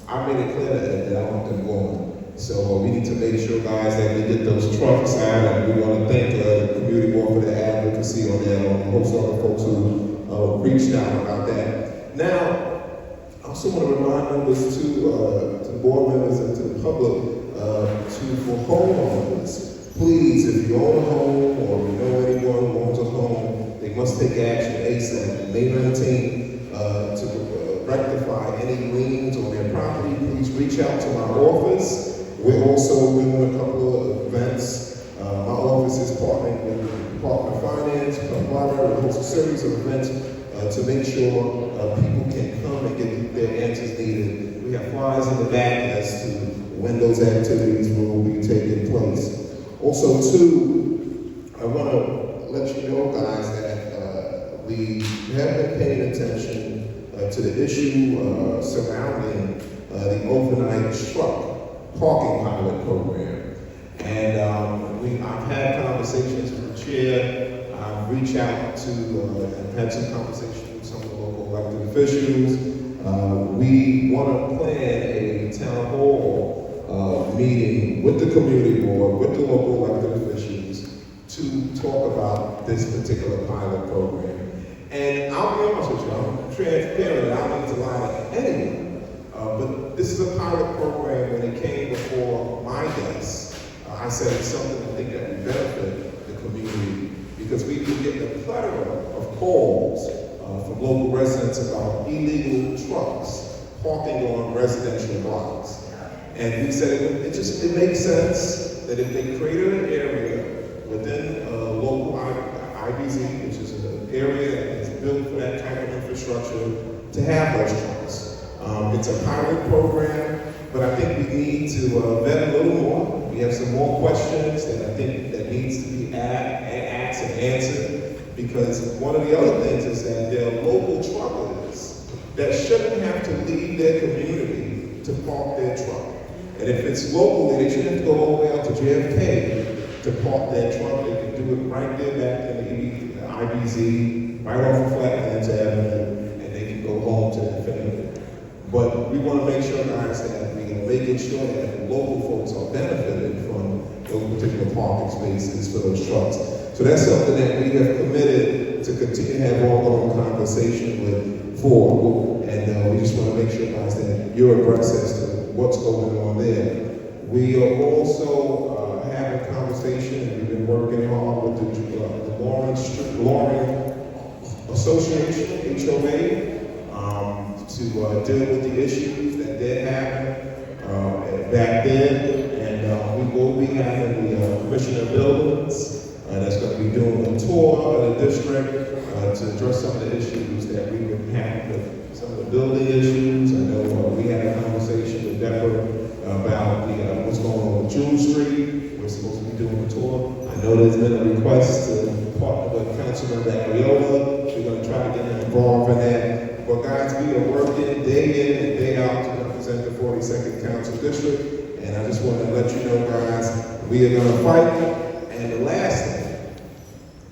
I made it clear that I want them going. So we need to make sure, guys, that we get those trucks out, and we want to thank the community board for their advocacy on that, and most other folks who reached out about that. Now, I also want to remind members to the board members and to the public, for homeowners, please, if you own a home or you know anyone who owns a home, they must take action ASAP. May 19th to rectify any liens on their property. Please reach out to my office. We're also doing a couple of events. My office is partnering with the Department of Finance, Library, host a series of events to make sure people can come and get their answers needed. We have flyers in the back as to when those activities will be taking place. Also, too, I want to let you know, guys, that we have been paying attention to the issue surrounding the overnight truck parking pilot program. And I've had conversations with the chair. I've reached out to and had some conversations with some of the local elected officials. We want to plan a town hall meeting with the community board, with the local elected officials to talk about this particular pilot program. And I'll be honest with you, I'm transparent, I don't need to lie to anyone. But this is a pilot program. When it came before my desk, I said it's something I think that would benefit the community, because we've been getting a plethora of calls from local residents about illegal trucks parking on residential blocks. And we said it makes sense that if they created an area within a local IBZ, which is an area that is built for that type of infrastructure, to have those trucks. It's a pilot program, but I think we need to vet a little more. We have some more questions that I think that needs to be asked and answered, because one of the other things is that there are local truckers that shouldn't have to leave their community to park their truck. And if it's locally, they shouldn't have to go all the way out to JFK to park their truck. They can do it right there back in the IBZ, right off of Flatlands Avenue, and they can go home to Infinity. But we want to make sure, guys, that we are making sure that local folks are benefiting from those particular parking spaces for those trucks. So that's something that we have committed to continue to have ongoing conversation with for. And we just want to make sure, guys, that you're abreast as to what's going on there. We are also having a conversation, and we've been working hard with the Loring Association, HOA, to deal with the issues that did happen back then. And we will be having the Commissioner of Buildings that's going to be doing a tour of the district to address some of the issues that we've been having with some of the building issues. I know we had a conversation with Deborah about what's going on with Jewel Street. We're supposed to be doing a tour. I know there's been a request to partner with Councilman Areola. We're going to try to get him involved in that. But guys, we are working day in and day out to represent the 42nd Council District. And I just want to let you know, guys, we are going to fight. And the last thing,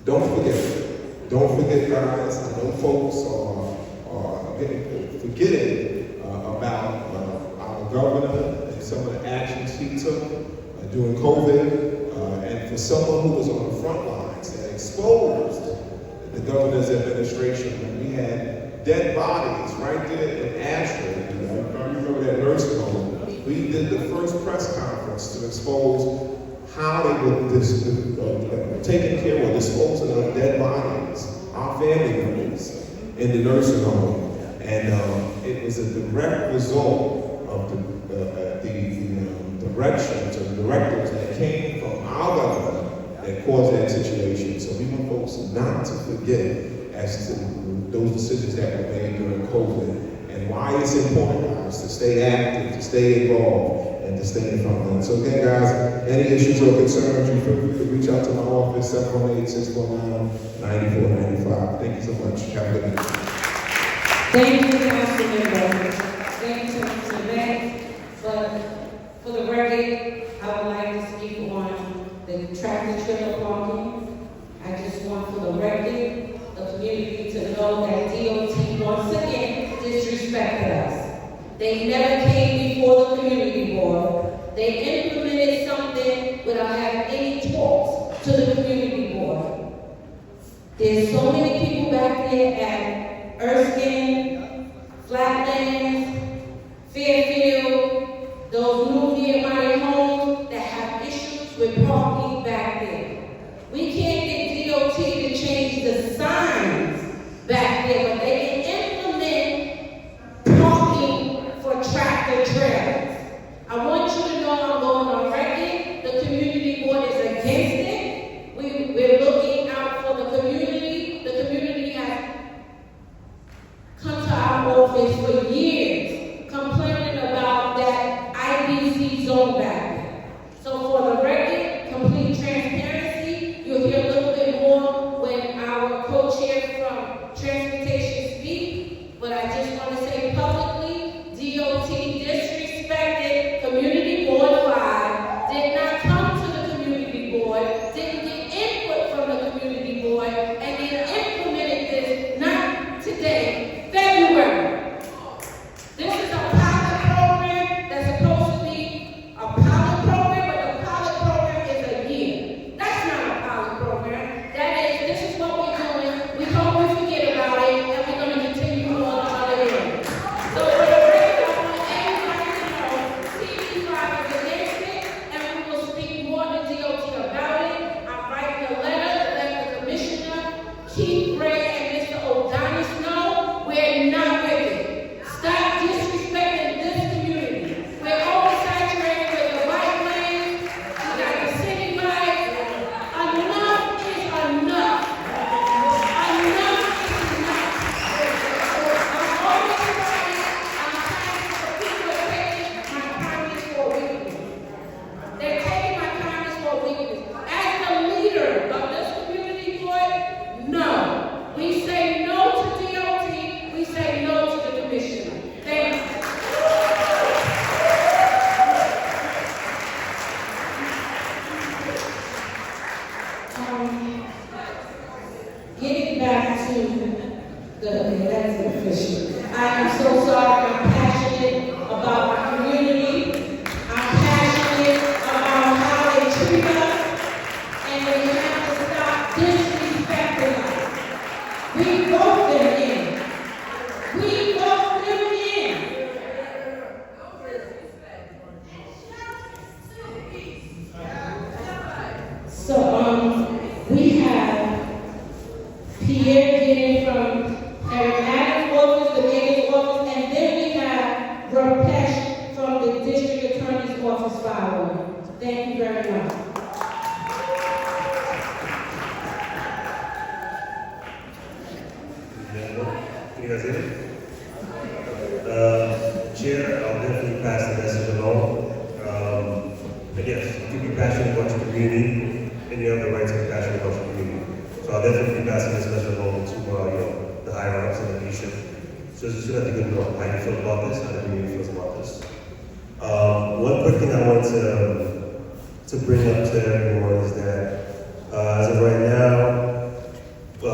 don't forget, guys, I know folks are forgetting about our governor and some of the actions he took during COVID. And for someone who was on the front lines and exposed the governor's administration, when we had dead bodies right there in Ashford. I remember that nursing home. We did the first press conference to expose how they were taking care or disposing of dead bodies, our family members, in the nursing home. And it was a direct result of the directions or the directives that came from our government that caused that situation. So we want folks not to forget as to those decisions that were made during COVID and why it's important for us to stay active, to stay involved, and to stay in front line. So again, guys, any issues or concerns, you can reach out to my office, 718-649-9495. Thank you so much. Have a good night. Thank you, Councilmember. Thank you, Councilman. But for the record, I would like to speak on the tractor trailer parking. I just want for the record, the community to know that DOT once again disrespected us. They never came before the community board. They implemented something without having any talks to the community board. There's so many people back there at Erskine, Flatlands, Fairfield, those new Nehemiah homes that have issues with parking back there. We can't get DOT to change the signs back there, but they can implement parking for tractor trailers. I want you to know I'm going on record. The community board is against it. We're looking out for the community. The community has come to our office for years complaining about that IBC zone back there. So for the record, complete transparency, you'll hear a little bit more when our co-chair from transportation speak, but I just want to say publicly, DOT disrespected Community Board 5, did not come to the community board, didn't get input from the community board, and they implemented this not today, February. This is a pilot program that's supposed to be a pilot program, but the pilot program is a year. That's not a pilot program. That is, this is what we're doing. We hope we forget about it, and we're going to continue on another year. So for the record, I want everybody to know CB5 is against it, and we will speak more to DOT about it. I'm writing a letter to let the commissioner, Keith Ray, and Mr. O'Donis know we're not with it. Stop disrespecting this community. We're oversaturated with the bike lanes. We got the city bike. Enough is enough. Enough is enough. I'm always trying. I'm trying for people to take my kindness for weakness. They're taking my kindness for weakness. As the leader of this community board, no. We say no to DOT. We say no to the commissioner. Thank you. Getting back to the elected official. I am so sorry. I'm passionate about my community. I'm passionate about how they treat us. And we have to stop disrespecting us. We vote them in. We vote them in. So, we have Pierre getting from Paramedic office, the mayor's office, and then we have Rapesh from the district attorney's office following. Thank you very much. Can you guys hear me? Chair, I'll definitely pass the message along. But yes, you can be passionate about your community, and you have the right to be passionate about your community. So I'll definitely be passing this message along to the higher ups and the leadership. So just let the good know how you feel about this, how the community feels about this. One quick thing I want to bring up to everyone is that as of right now, I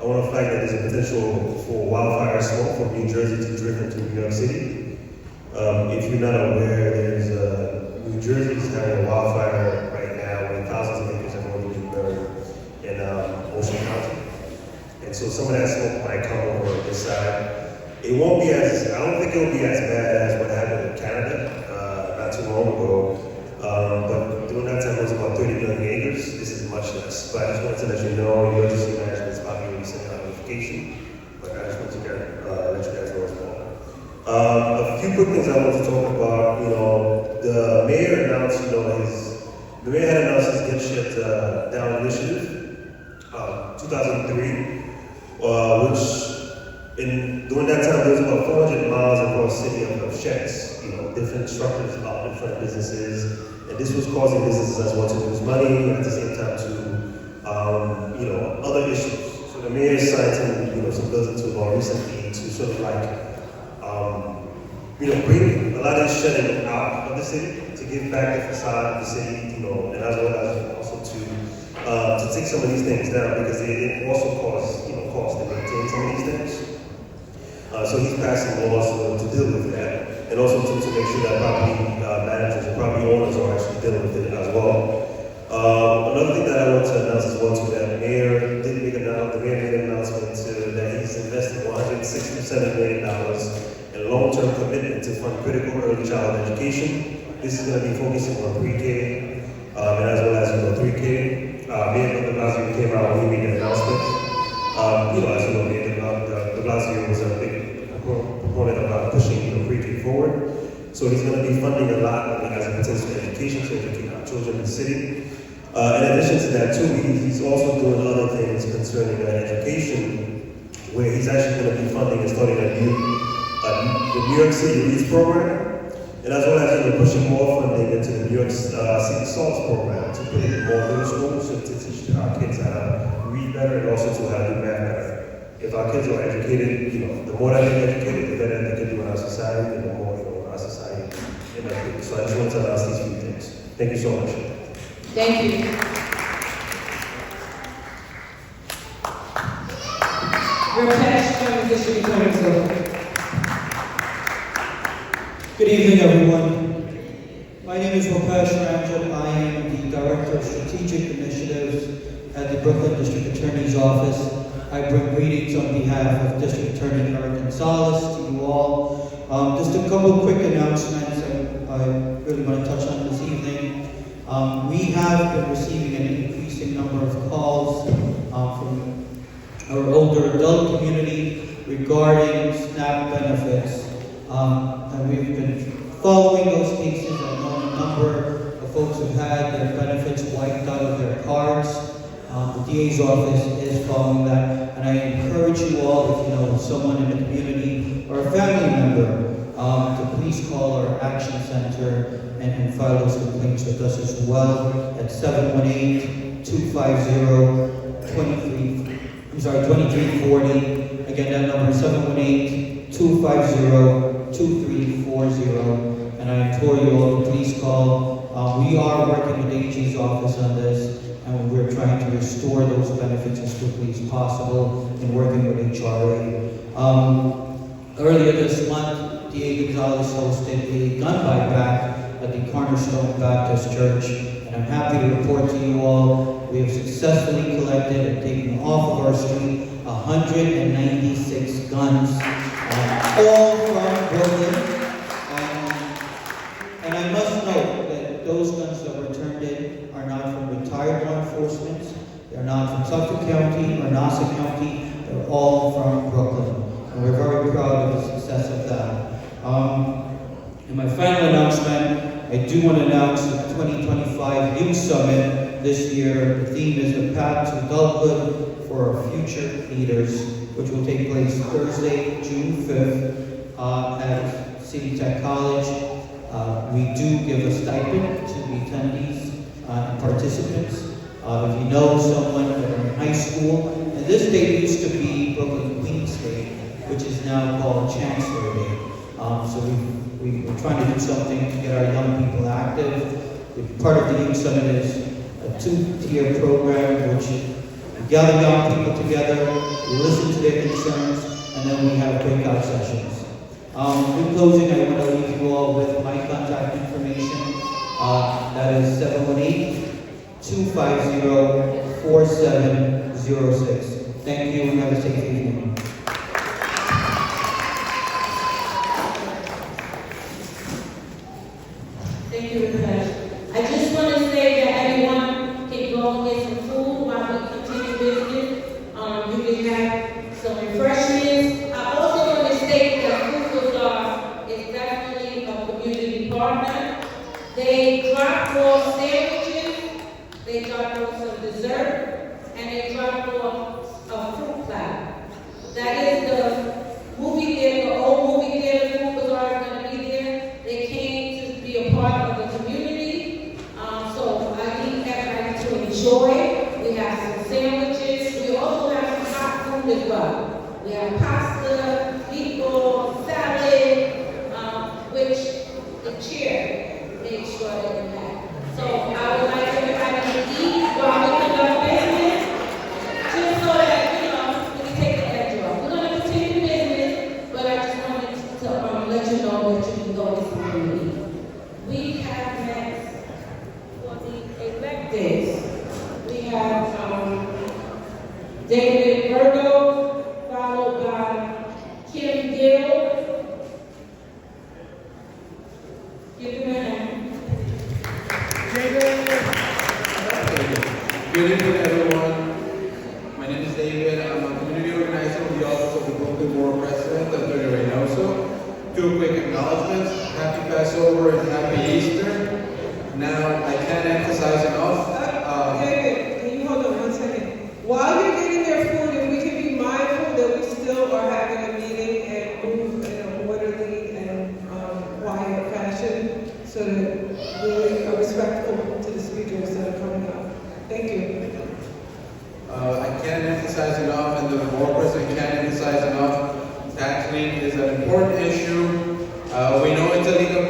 want to flag that there's a potential for wildfire smoke from New Jersey to drift into New York City. If you're not aware, there's New Jersey is having a wildfire right now where thousands of acres are going to be buried in Ocean County. And so some of that smoke might come over this side. It won't be as, I don't think it'll be as bad as what happened in Canada not too long ago. But during that time, there was about 30 million acres. This is much less. But I just wanted to let you know, emergency management is probably already sending out notification. But I just wanted to let you guys know as well. A few quick things I want to talk about. The mayor announced, the mayor had announced his Get Shit Down initiative, 2003, which during that time there was about 400 miles across the city of sheds, different structures up in front of businesses, and this was causing businesses as well to lose money, and at the same time to, other issues. So the mayor signed some bills into law recently to sort of bring a lot of this shedding out of the city, to give back the facade of the city, and as well as also to take some of these things down, because it also costs to maintain some of these things. So he's passing laws to deal with that, and also to make sure that property managers and property owners are actually dealing with it as well. Another thing that I want to announce as well too, that the mayor made an announcement that he's investing $167 million in long-term commitment to fund critical early child education. This is going to be focusing on pre-K and as well as 3K. Mayor de Blasio came out when he made the announcement. As you know, Mayor de Blasio was a big proponent about pushing pre-K forward. So he's going to be funding a lot as it pertains to education, to educate our children in the city. In addition to that too, he's also doing other things concerning education, where he's actually going to be funding and starting the New York City Leads program, and as well as pushing more funding into the New York City SALTS program to put in more middle schools to teach our kids how to read better and also to how to do math better. If our kids are educated, the more that they're educated, the better they can do in our society, and the more our society in our kids. So I just want to announce these few things. Thank you so much. Thank you. Rakesh from the District Attorney's. Good evening, everyone. My name is Rakesh Ramjan. I am the Director of Strategic Initiatives at the Brooklyn District Attorney's Office. I bring greetings on behalf of District Attorney Eric Gonzalez to you all. Just a couple of quick announcements I really want to touch on this evening. We have been receiving an increasing number of calls from our older adult community regarding SNAP benefits. And we've been following those cases. I know a number of folks have had their benefits wiped out of their cards. The DA's office is following that, and I encourage you all, if you know someone in the community or a family member, to please call our Action Center and file those complaints with us as well at 2340. Again, that number is 718-250-2340, and I implore you all to please call. We are working with AG's office on this, and we're trying to restore those benefits as quickly as possible in working with HRA. Earlier this month, DA Gonzalez hosted a gun buyback at the Cornerstone Baptist Church, and I'm happy to report to you all we have successfully collected and taken off of our street 196 guns, all from Brooklyn. And I must note that those guns that were turned in are not from retired law enforcement, they're not from Suffolk County or Nassau County, they're all from Brooklyn. And we're very proud of the success of that. In my final announcement, I do want to announce the 2025 Youth Summit this year. The theme is The Path to Adulthood for Our Future Leaders, which will take place Thursday, June 5th at City Tech College. We do give a stipend to the attendees and participants. If you know someone that are in high school, and this day used to be Brooklyn Queens Day, which is now called Chancellor Day. So we're trying to do something to get our young people active. Part of the Youth Summit is a two-tier program, which we gather young people together, we listen to their concerns, and then we have breakout sessions. In closing, I want to leave you all with my contact information. That is 718-250-4706. Thank you, and have a safe evening. Thank you, Rakesh. I just want to say that everyone They dropped off sandwiches, they dropped off some dessert, and they dropped off a fruit platter. That is the movie theater, the old movie theater, food was already gonna be there. They came to be a part of the community. So I need everybody to enjoy. We have some sandwiches. We also have some hot food as well. We have pasta, meatballs, salad, which the chair made sure that we had. So I would like everybody to eat while we conduct business, just so that, you know, we can take the edge off. We're gonna continue business, but I just wanted to let you know that you can go get something to eat. We have next for the electeds. We have David Virgo, followed by Kim Gill. Give him a hand. Good evening, everyone. My name is David. I'm a community organizer with the Office of the Brooklyn Borough President, Antonio Reynoso. Two quick acknowledgments. Happy Passover and Happy Easter. Now, I can't emphasize enough. David, can you hold on 1 second? While you're getting their food, if we can be mindful that we still are having a meeting and move in an orderly and quiet fashion so that we are respectful to the speakers that are coming up. Thank you. I can't emphasize enough, and the board president can't emphasize enough. Tax lien is an important issue. We know it's illegal.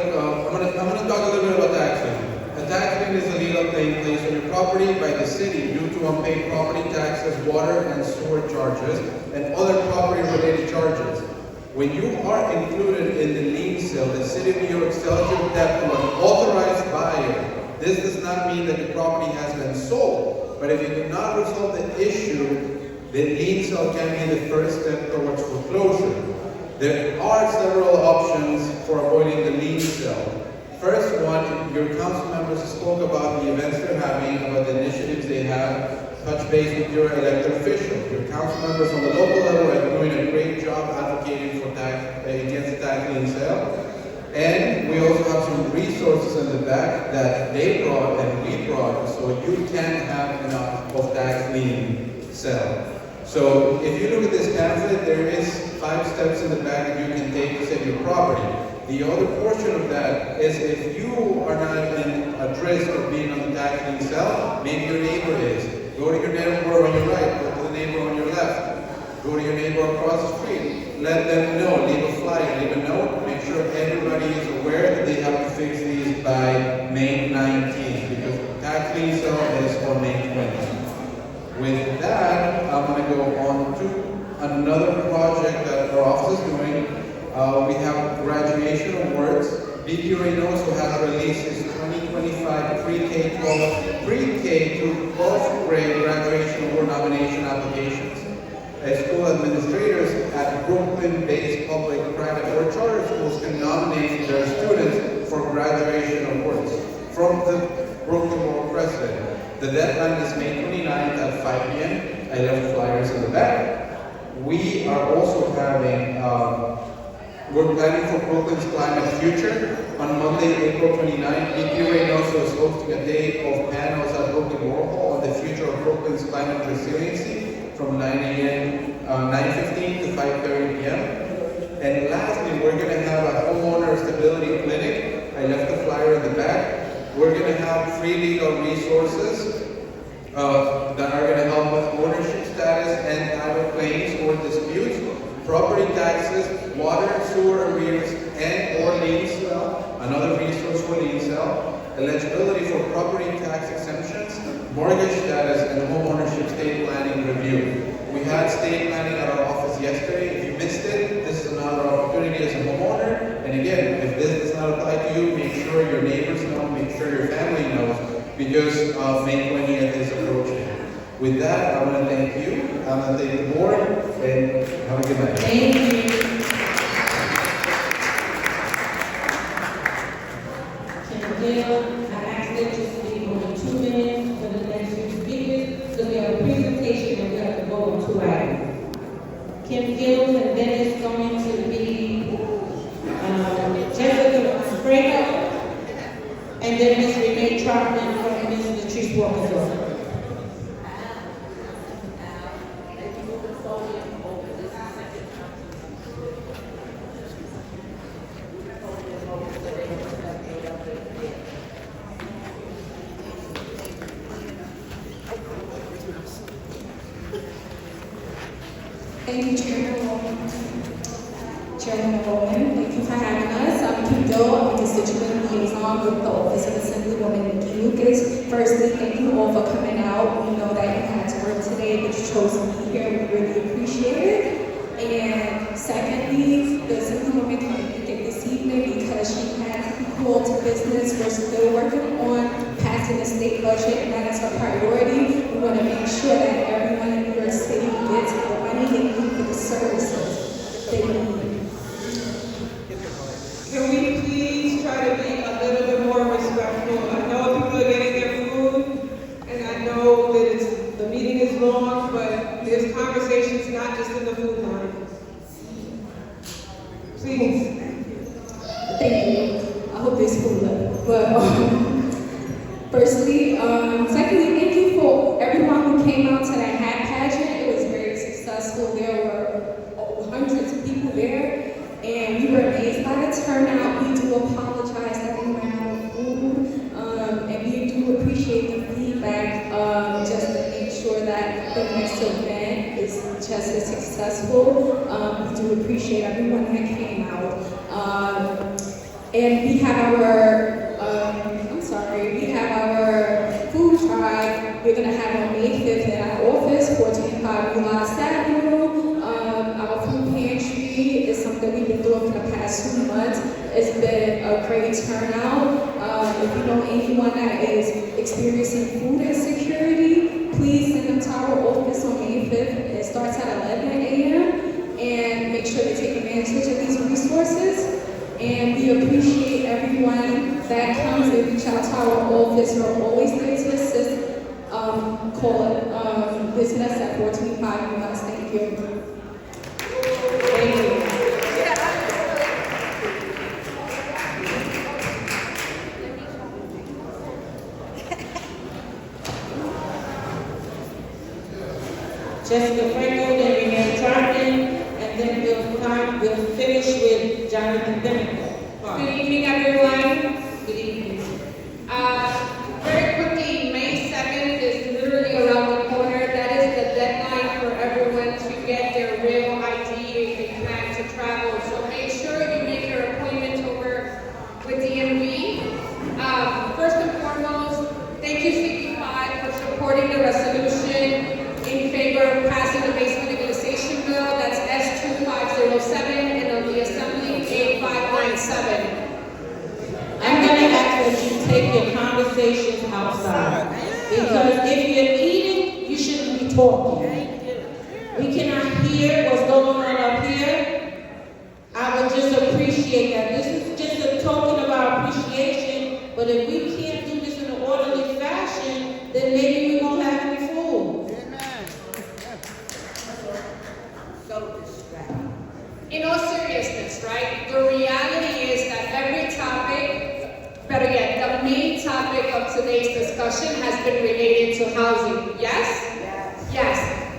I'm gonna talk a little bit about tax lien. A tax lien is a legal claim placed on your property by the city due to unpaid property taxes, water and sewer charges, and other property-related charges. When you are included in the lien sale, the city of New York sells your debt to an authorized buyer. This does not mean that the property has been sold, but if you do not resolve the issue, the lien sale can be the first step towards foreclosure. There are several options for avoiding the lien sale. First one, your council members spoke about the events they're having, about the initiatives they have. Touch base with your elected officials. Your council members on the local level are doing a great job advocating for against the tax lien sale. And we also have some resources in the back that they brought and we brought, so you can have enough of tax lien sale. So if you look at this pamphlet, there is 5 steps in the back that you can take to save your property. The other portion of that is if you are not at risk of being on the tax lien sale, maybe your neighbor is. Go to your neighbor on your right, go to the neighbor on your left. Go to your neighbor across the street. Let them know, leave a flyer, leave a note, make sure everybody is aware that they have to fix these by May 19th, because tax lien sale is on May 20th. With that, I'm going to go on to another project that our office is doing. We have graduation awards. BP Reynoso has released his 2025 pre-K to 12th grade graduation award nomination applications. School administrators at Brooklyn-based public, private, or charter schools can nominate their students for graduation awards from the Brooklyn Borough President. The deadline is May 29th at 5 p.m. I left flyers in the back. We are also having, we're planning for Brooklyn's Climate Future. On Monday, April 29th, BP Reynoso is hosting a day of panels at Brooklyn Borough Hall on the future of Brooklyn's climate resiliency from 9:15 to 5:30 p.m. And lastly, we're going to have a homeowner stability clinic. I left the flyer in the back. We're going to have free legal resources that are going to help with ownership status and title claims or disputes, property taxes, water, sewer arrears, and or lien sale, another resource for lien sale, eligibility for property tax exemptions, mortgage status, and homeownership state planning review. We had state planning at our office yesterday. If you missed it, this is another opportunity as a homeowner. And again, if this does not apply to you, make sure your neighbors know, make sure your family knows, because May 20th is approaching. With that, I want to thank you, I want to thank the board, and have a good night. Thank you. I asked them to speak only 2 minutes for the next few speakers, so we have a presentation and we have to go on 2 items. Kim Gills, and then it's going to be Jessica Franco, and Please walk us up. Thank you, Chairman Bowman. Thank you for having us. I'm Kim Doe. I'm a constituent liaison with the Office of Assemblywoman Nikki Lucas. Firstly, thank you all for coming out. We know that you had to work today, but you chose to be here. We really appreciate it. And secondly, the Assemblywoman couldn't make it this evening because she had to be called to business. We're still working on passing the state budget, and that is her priority. We want to make sure that everyone in New York City gets the money they need for the services they need. Can we please try to be a little bit more respectful? I know people are getting their food, and I know that the meeting is long, but there's conversations not just in the food line. Please. Thank you. I hope there's food left. But secondly, thank you for everyone who came out to that hat pageant. It was very successful. There were hundreds of people there. And we were amazed by the turnout. We do apologize that we ran out of food. And we do appreciate the feedback just to make sure that the next event is just as successful. We do appreciate everyone that came out. And we have our food drive. We're going to have on May 5th at our office, 425 Ulas Avenue. Our food pantry is something we've been doing for the past 2 months. It's been a great turnout. If you know anyone that is experiencing food insecurity, please send them to our office on May 5th. It starts at 11 a.m. And make sure they take advantage of these resources. And we appreciate everyone that comes and reach out to our office. We're always there to assist. Visit us at 425 Ulas. Thank you. Thank you. Jessica Franco, then Renee Tarkin, and then we'll finish with Jonathan Bennett. Good evening, everyone. Good evening. Very quickly, May 7th is literally around the corner. That is the deadline for everyone to get their real ID if they plan to travel. So make sure you make your appointment over with DMV. First and foremost, thank you CB5 for supporting the resolution in favor of passing the basement legalization bill. That's S2507 and on the Assembly A597. I'm going to ask that you take your conversations outside. Because if you're eating, you shouldn't be talking. We cannot hear what's going on up here. I would just appreciate that. This is just a token of our appreciation, but if we can't do this in an orderly fashion, then maybe we won't have any food. In all seriousness, right, the reality is that every topic, better yet, the main topic of today's discussion has been related to housing. Yes? Yes.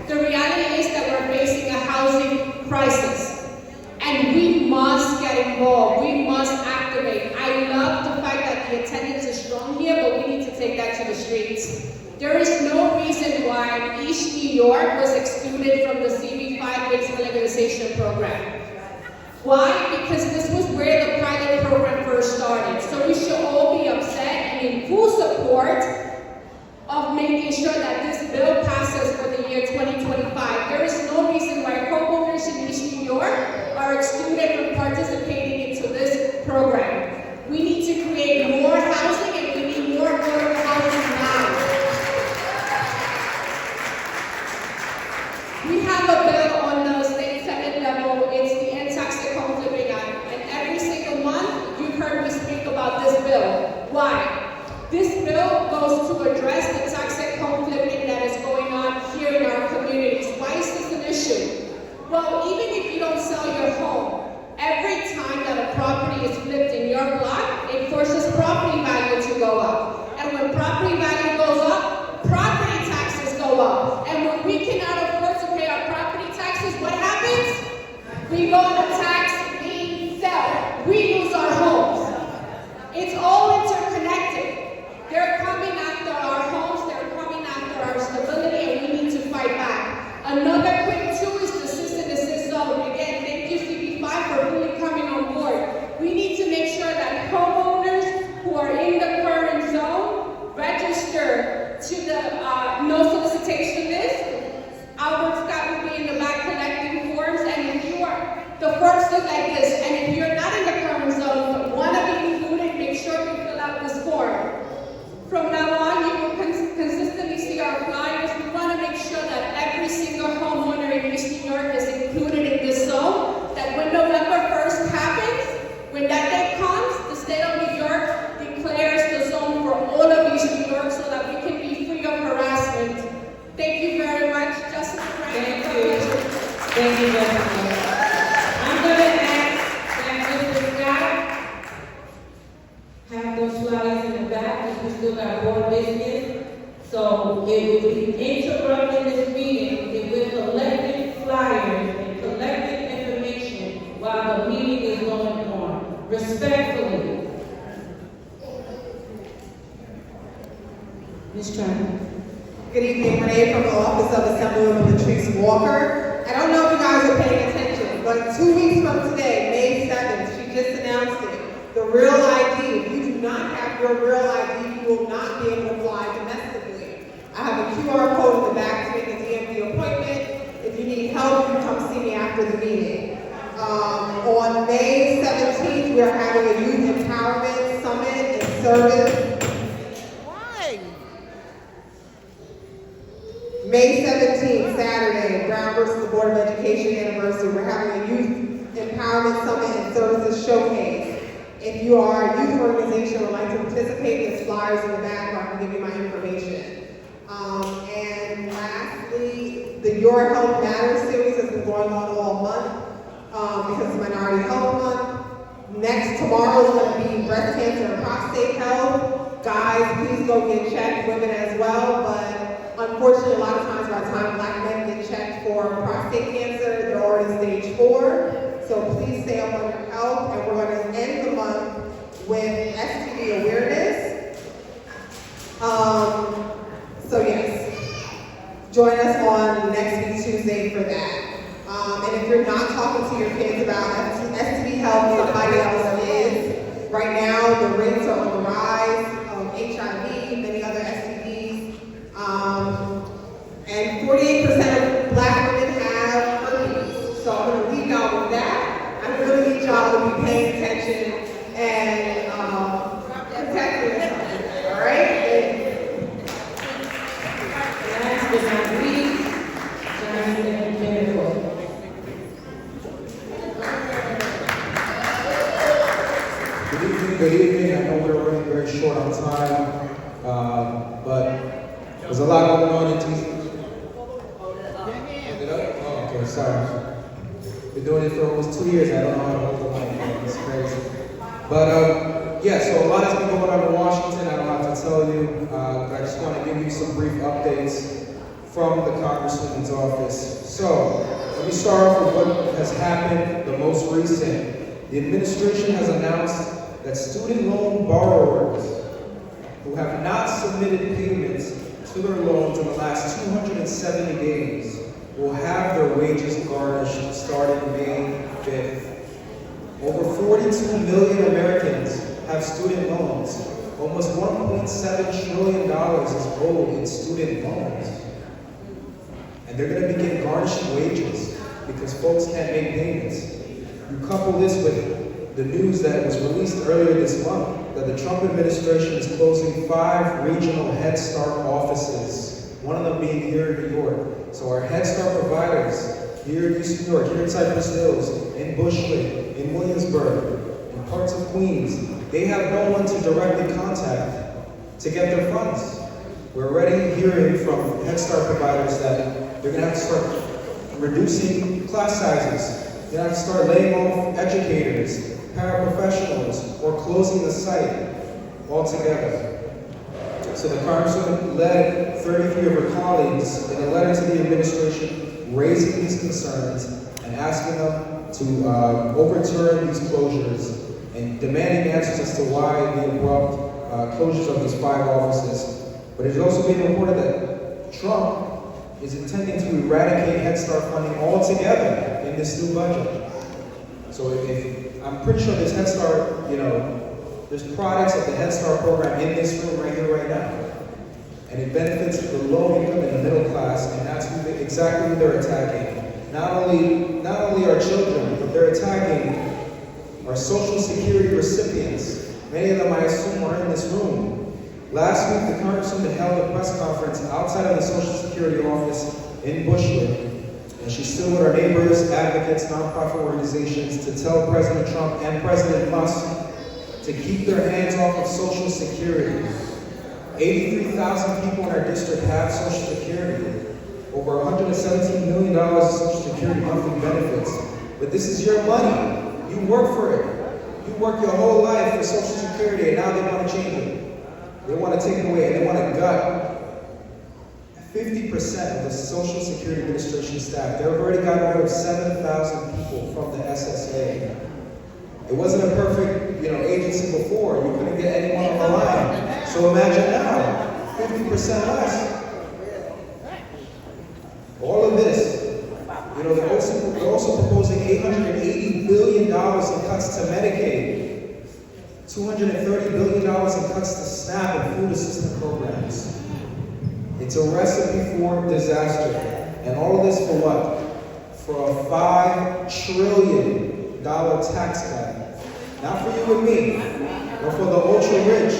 The reality is that we're facing a housing crisis. And we must get involved. We must activate. I love the fact that the attendance is strong here, but we need to take that to the streets. There is no reason why East New York was excluded from the CB5 basement legalization program. Why? Because this was where the pilot program first started. So we should all be upset and in full support of making sure that this bill passes for the year 2025. There is no reason why co-owners in East New York are excluded from participating into this program. We need to create more housing and we need more affordable housing now. We have a bill on the state senate level. It's the Anti-Toxic Home Living Act. And every single month, you've heard me speak about this bill. Why? This bill goes to address the toxic home flipping that is going on here in our communities. Why is this an issue? Well, even if you don't sell your home, every time that a property is flipped in your block, it forces property value to go up. And when property value goes up, while the meeting is going on. Respectfully. Ms. Tran. Good evening, Renee from the Office of Assemblywoman Latrice Walker. I don't know if you guys are paying attention, but 2 weeks from today, May 7th, she just announced it. The Real ID. If you do not have your Real ID, you will not be able to fly domestically. I have a QR code in the back to make a DMV appointment. If you need help, you can come see me after the meeting. On May 17th, we are having a Youth Empowerment Summit and Service. May 17th, Saturday, Brown versus the Board of Education anniversary. We're having a Youth Empowerment Summit and Services Showcase. If you are a youth organization or would like to participate, there's flyers in the back where I can give you my information. And lastly, the Your Health Matters series has been going on all month because it's Minority Health Month. Tomorrow is going to be breast cancer and prostate health. Guys, please go get checked, women as well, but unfortunately, a lot of times by the time Black men get checked for prostate cancer, they're already stage 4. So please stay up on your health, and we're going to end the month with STD awareness. So yes, join us on next week Tuesday for that. And if you're not talking to your kids about STD health, somebody else is. Right now, the rates are on the rise of HIV, many other STDs. And 48% of Black women have herpes. So I'm going to leave y'all with that. I really need y'all to be paying attention and protecting yourself. All right? Last but not least, Jonathan Jennifer. Good evening. I know we're running very short on time, but there's a lot going on in TC. Oh, okay, sorry. Been doing it for almost 2 years. I don't know how to hold the mic. It's crazy. But yeah, so a lot has been going on in Washington. I don't have to tell you, but I just want to give you some brief updates from the Congresswoman's office. So let me start off with what has happened the most recent. The administration has announced that student loan borrowers who have not submitted payments to their loans in the last 270 days will have their wages garnished starting May 5th. Over 42 million Americans have student loans. Almost $1.7 trillion is owed in student loans. And they're going to begin garnishing wages because folks can't make payments. You couple this with the news that was released earlier this month that the Trump administration is closing 5 regional Head Start offices, one of them being here in New York. So our Head Start providers here in East New York, here in Cypress Hills, in Bushwick, in Williamsburg, in parts of Queens, they have no one to directly contact to get their funds. We're already hearing from Head Start providers that they're going to have to start reducing class sizes. They're going to have to start laying off educators, paraprofessionals, or closing the site altogether. So the Congresswoman led 33 of her colleagues in a letter to the administration raising these concerns and asking them to overturn these closures and demanding answers as to why the abrupt closures of these 5 offices. But it is also being reported that Trump is intending to eradicate Head Start funding altogether in this new budget. So I'm pretty sure there's Head Start, there's products of the Head Start program in this room right here, right now. And it benefits the low income and the middle class, and that's exactly who they're attacking. Not only our children, but they're attacking our Social Security recipients. Many of them, I assume, are in this room. Last week, the Congresswoman held a press conference outside of the Social Security office in Bushwick, and she stood with our neighbors, advocates, nonprofit organizations to tell President Trump and President Musk to keep their hands off of Social Security. 83,000 people in our district have Social Security. Over $117 million of Social Security monthly benefits. But this is your money. You work for it. You work your whole life for Social Security, and now they want to change it. They want to take it away, and they want to gut 50% of the Social Security Administration staff. They've already gotten rid of 7,000 people from the SSA. It wasn't a perfect, agency before. You couldn't get anyone on the line. So imagine now, 50% less. All of this. They're also proposing $880 billion in cuts to Medicaid, $230 billion in cuts to SNAP and food assistance programs. It's a recipe for disaster. And all of this for what? For a $5 trillion tax cut. Not for you and me, but for the ultra rich.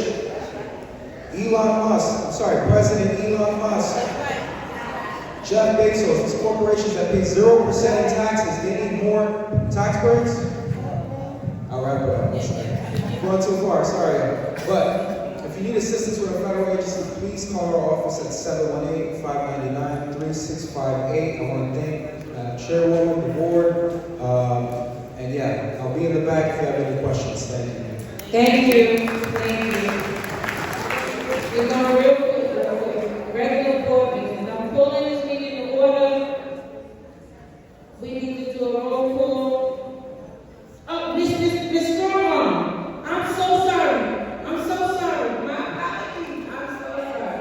President Elon Musk, Jeff Bezos, these corporations that pay 0% in taxes, they need more tax breaks? I'll wrap it up, I'm sorry. I'm going too far, sorry. But if you need assistance with a federal agency, please call our office at 718-599-3658. I want to thank Chairwoman, the board, and yeah, I'll be in the back if you have any questions. Thank you. Thank you. Thank you. We're going real quick. Regular board meetings. I'm pulling this meeting to order. We need to do a roll call. Oh, Ms. Strong, I'm so sorry. I'm so sorry. My apologies. I'm so sorry.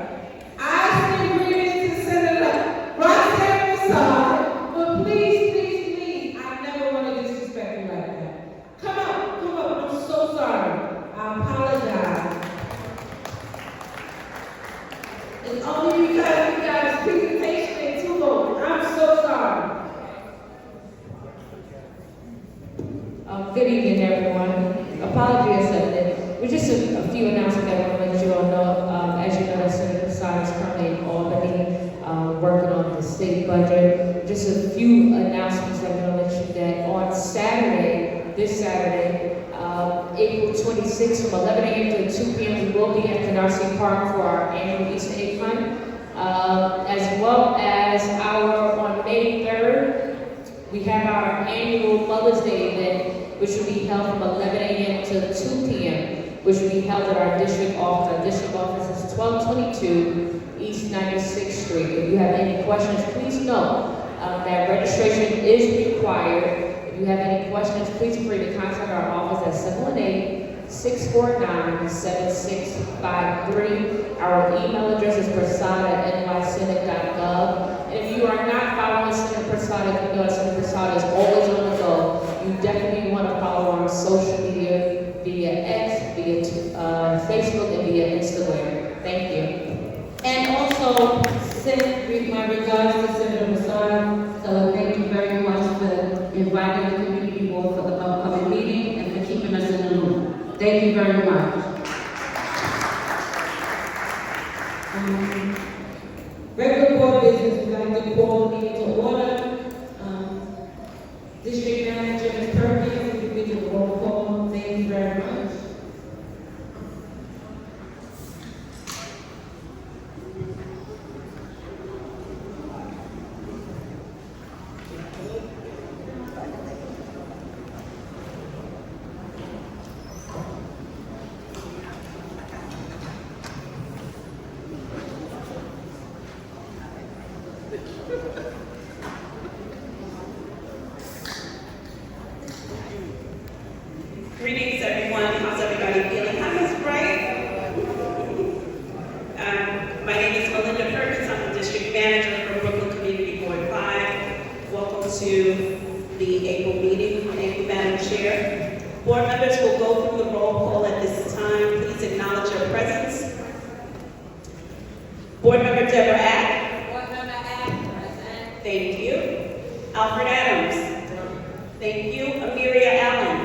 I sent agreements to Senator Roxanne Masad, but please, I never want to disrespect you like that. Come up. I'm so sorry. I apologize. It's only because you guys' presentation is too long. I'm so sorry. Good evening, everyone. Apology accepted. We're just a few announcements that I want to let you all know. As you know, Senator Masad is currently in Albany working on the state budget. Just a few announcements that I'm going to let you that on this Saturday, April 26th from 11 a.m. to 2 p.m. we will be at Canarsie Park for our annual Easter egg hunt, as well as on May 3rd, we have our annual Mother's Day event, which will be held from 11 a.m. to 2 p.m., which will be held at our district office. Our district office is 1222 East 96th Street. If you have any questions, please know that registration is required. If you have any questions, please feel free to contact our office at 718-649-7653. Our email address is prasad@nysenate.gov. And if you are not following Senator Prasad, you know Senator Prasad is always on the go. You definitely want to follow our social media via X, via Facebook, and via Instagram. Thank you. And also, send my regards to Senator Masad. So thank you very much for inviting the community board for the upcoming meeting and for keeping us in the loop. Thank you very much. Regular board business, we'd like to call the meeting to order. District Manager Ms. Perkins, if you do the roll call, thank you very much. Greetings, everyone. How's everybody feeling? Hi, Ms. Bright. My name is Melinda Perkins. I'm the district manager for Brooklyn Community Board 5. Welcome to the April meeting. Thank you, Madam Chair. Board members will go through the roll call at this time. Please acknowledge your presence. Board member Deborah Ack. Board member Ack, present. Thank you. Alfred Adams. Thank you. Amiria Allen.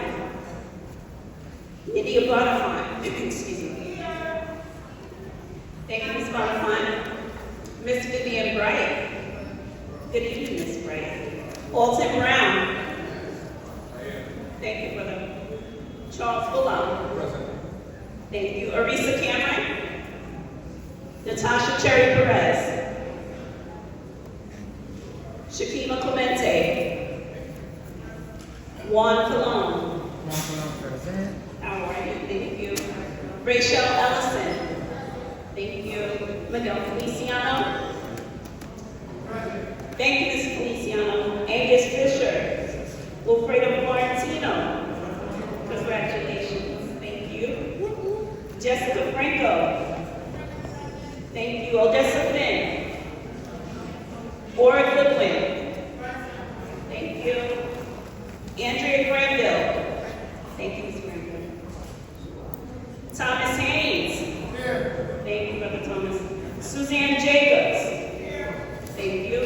Lydia Bonifant, excuse me. Thank you, Ms. Bonifant. Ms. Vivian Bright. Good evening, Ms. Bright. Alton Brown. Thank you, brother. Charles Fuller. Thank you. Arisa Cameron. Natasha Cherry Perez. Shakima Clemente. Juan Colon. All right, thank you. Rachel Ellison. Thank you. Miguel Feliciano. Thank you, Ms. Feliciano. Angus Fisher. Wilfredo Florentino. Jessica Franco. Thank you. Odessa Finn. Laura Goodwin. Thank you. Andrea Granville. Thank you, Ms. Granville. Thomas Haynes. Thank you, Brother Thomas. Suzanne Jacobs. Thank you.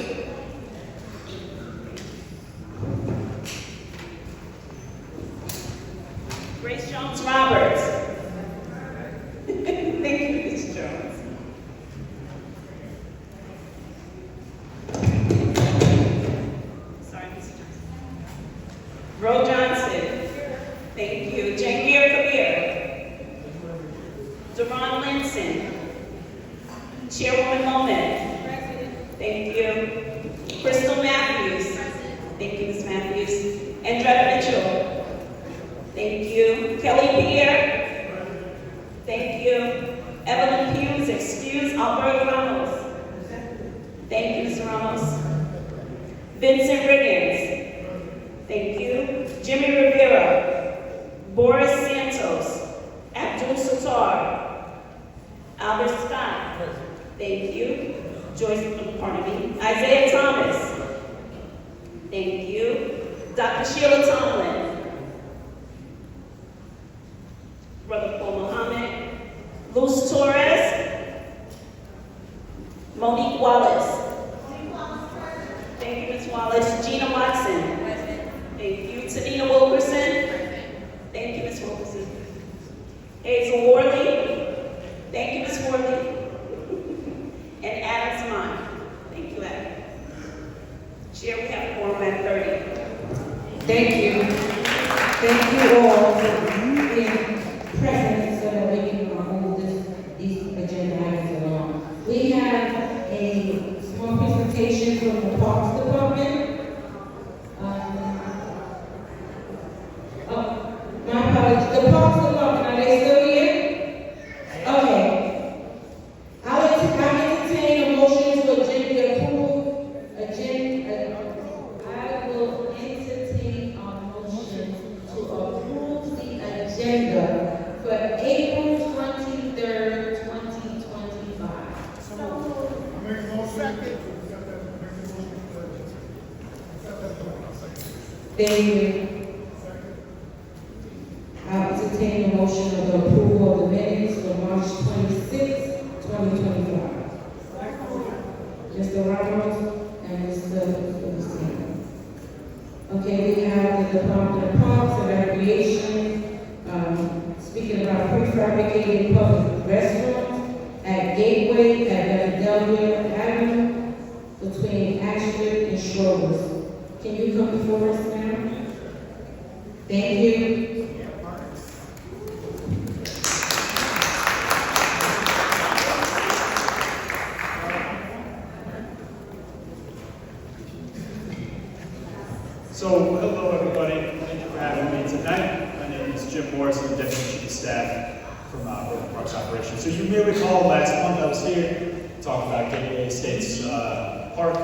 Grace Jones Roberts. Thank you, Ms. Jones. Sorry, Ms. Johnson. Ro Johnson. Thank you. Jangir Kabir. Deron Linson. Chairwoman Moment. Thank you. Crystal Matthews. Thank you, Ms. Matthews. Andrea Mitchell. Thank you. Kelly Pierre. Thank you. Evelyn Hughes, excuse Alberto Ramos. Thank you, Mr. Ramos. Vincent Riggins. Thank you. Jimmy Rivera. Boris Santos. Abdul Sattar. Albert Scott. Thank you. Joyce, pardon me. Isaiah Thomas. Thank you. Dr. Sheila Tomlin. Brother Paul Muhammad. Luz Torres. Monique Wallace. Thank you, Ms. Wallace. Gina Watson. Thank you. Tanina Wilkerson. Thank you, Ms. Wilkerson. Hazel Worley. Thank you, Ms. Worley. And Adam Zaman. Thank you, Adam. Chair, we have a quorum at 30. Thank you. Thank you all for being present so that we can move these agenda items along. We have a small presentation from the Parks Department. My apologies. The Parks Department, are they still here? Okay. I'll entertain a motion to approve agenda. I will entertain a motion to approve the agenda for April 23rd, 2025. Thank you. I'll entertain a motion of the approval of the minutes for March 26th, 2025. Mr. Ramos and Mr. Lucina. Okay, we have the Department of Parks and Recreation, speaking about prefabricated public restrooms at Gateway at Philadelphia Avenue between Ashford and Schroeder's. Can you come before us now? Thank you. So, hello everybody. Thank you for having me tonight. My name is Jim Morrison, Deputy Chief of Staff from Parks Operations. So you may recall last month I was here to talk about Gateway Estates Park.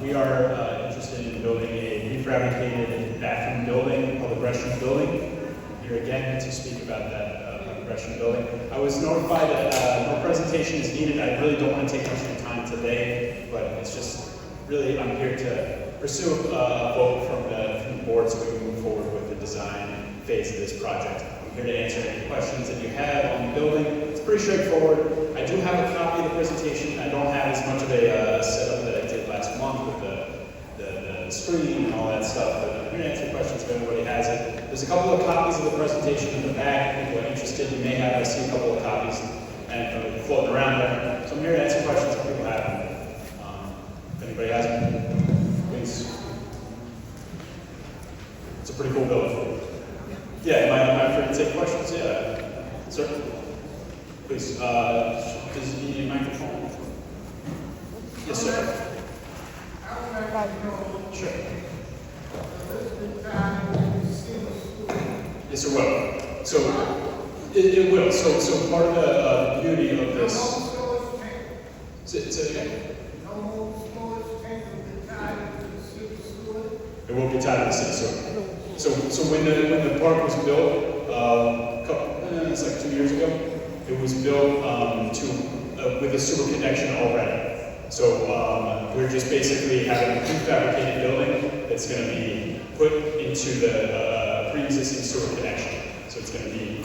We are interested in building a prefabricated bathroom building, public restroom building. I'm here again to speak about that public restroom building. I was notified that no presentation is needed. I really don't want to take much of your time today, but it's just really I'm here to pursue a vote from the board so we can move forward with the design phase of this project. I'm here to answer any questions that you have on the building. It's pretty straightforward. I do have a copy of the presentation. I don't have as much of a setup that I did last month with the screen and all that stuff, but I'm here to answer questions if everybody has it. There's a couple of copies of the presentation in the back. If people are interested, you may have, I see a couple of copies and floating around there. So I'm here to answer questions if people have them. If anybody has them. It's a pretty cool building. Yeah, am I free to take questions? Yeah, certainly. Please, does he need a microphone? Yes, sir. Sure. Yes, it will. So, it will. So part of the beauty of this. Say it again. It will be tied to the city sewer. So when the park was built, this like 2 years ago. It was built with a sewer connection already. So we're just basically having a prefabricated building that's going to be put into the pre-existing sewer connection. So it's going to be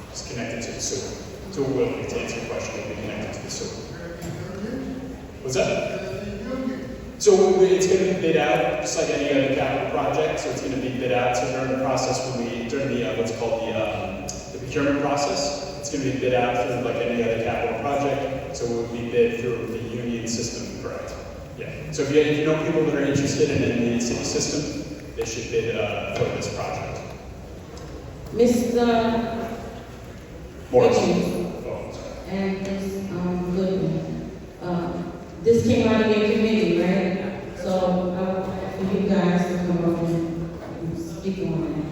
just connected to the sewer. So it will, to answer your question, it will be connected to the sewer. What's that? So it's going to be bid out, just like any other capital project. So it's going to be bid out. So during the process, during the what's called the procurement process, it's going to be bid out through like any other capital project. So it would be bid through the union system, correct? Yeah. So if you know people that are interested in the city system, they should bid for this project. Mr. Morris. And Ms. Goodman. This came out of your committee, right? So I would like for you guys to come up and speak on that.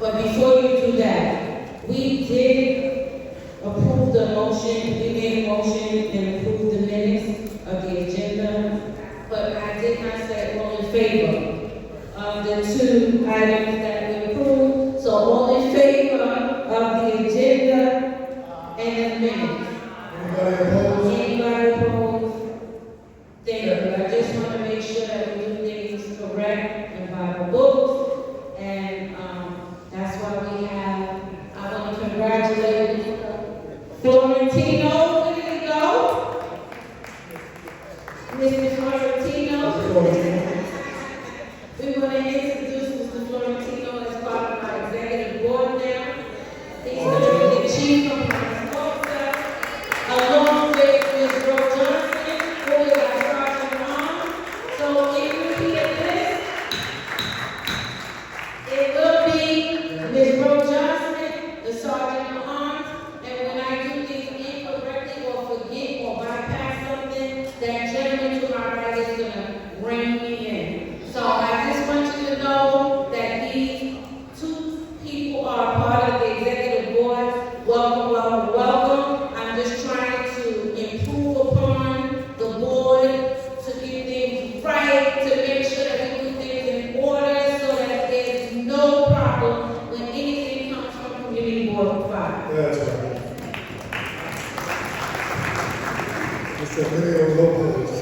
But before you do that, we did approve the motion, we made a motion and approved the minutes of the agenda, but I did not say all in favor of the two items that we approved. So all in favor of the agenda and the minutes? Anybody opposed? Anybody opposed? Thank you. I just want to make sure that we do things correct and by the book. And that's why we have, I want to congratulate Florentino. Where did he go? Mr. Florentino. We want to introduce Mr. Florentino as part of our executive board now. He's going to be the chief compliance officer, along with Ms. Brooke Johnson, who is our sergeant arm. So if you hear this, it will be Ms. Brooke Johnson, the sergeant at arms, and when I do things incorrectly or forget or bypass something, that gentleman to my right is going to rein me in. So I just want you to know that these two people are part of the executive board. Welcome, welcome, welcome. I'm just trying to improve upon the board, to get things right, to make sure that we do things in order so that there's no problem when anything comes from Community Board 5. That's right. Mr. Emilio Lopez.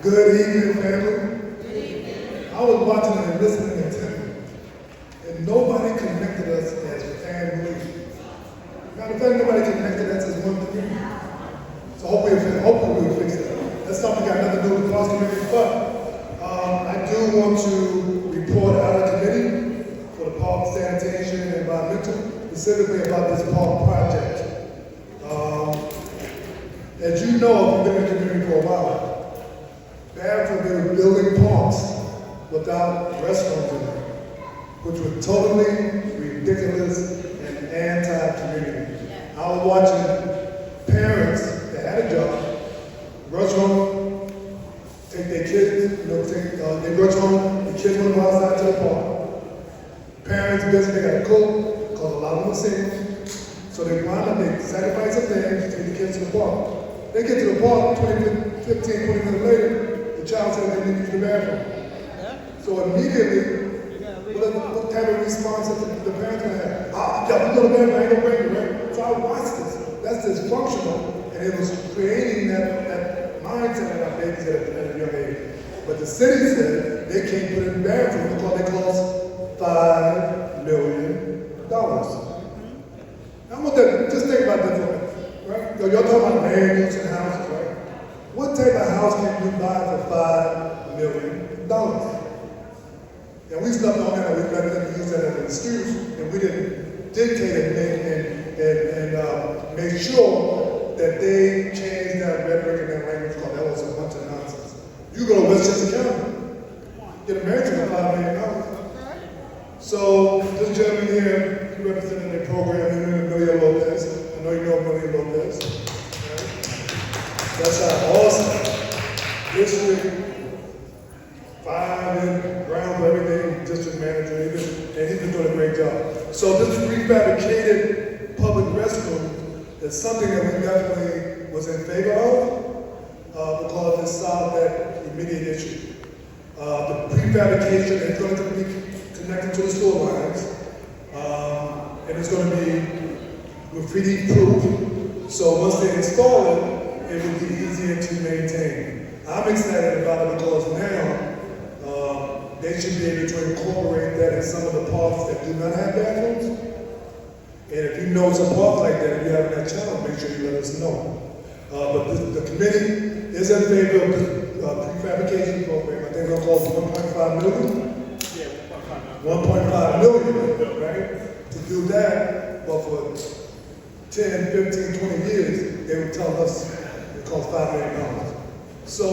Good evening, family. I was watching and listening intently, and nobody connected us as family. Matter of fact, nobody connected us as one community. So hopefully we'll fix that. That's something got nothing to do with the cross community, but I do want to report out of committee for the park sanitation and environmental, specifically about this park project. As you know, if you've been in the community for a while, Bastrop been building parks without restaurants in them, which was totally ridiculous and anti-community. I was watching parents that had a job rush home, take their kids, they rush home, the kids want to go outside to the park. Parents basically got to cook, because a lot of them are single, so they wind up, they sacrifice some things to take the kids to the park. They get to the park 15, 20 minutes later, the child says they need to use the bathroom. So immediately, what type of response is the parents going to have? Yeah, we go to bed, I ain't gonna bring you, right? So I watched this. That's dysfunctional, and it was creating that mindset in our babies at a young age. But the city said they can't put it in the bathroom because they cost $5 million. I want that, just think about this for a minute, right? Y'all talking about land use and houses, right? What type of house can you buy for $5 million? And we slept on that, and we let them use that as an excuse, and we didn't dictate and make sure that they changed that rhetoric and that language, because that was a bunch of nonsense. You go to Westchester County, get a mansion for $5 million. So this gentleman here, he represented a program in Emilio Lopez. I know you know Emilio Lopez. Right? That's our Austin district 5 and ground for everything, district manager, and he's been doing a great job. So this prefabricated public restroom is something that we definitely was in favor of because it solved that immediate issue. The prefabrication is going to be connected to the sewer lines, and it's going to be graffiti proof. So once they install it, it will be easier to maintain. I'm excited about it because now they should be able to incorporate that in some of the parks that do not have bathrooms. And if you know some parks like that, if you have that challenge, make sure you let us know. But the committee is in favor of the prefabrication program. I think it'll cost $1.5 million. Yeah, 1.5 million. $1.5 million, right? To do that, but for 10, 15, 20 years, they would tell us it costs $5 million. So,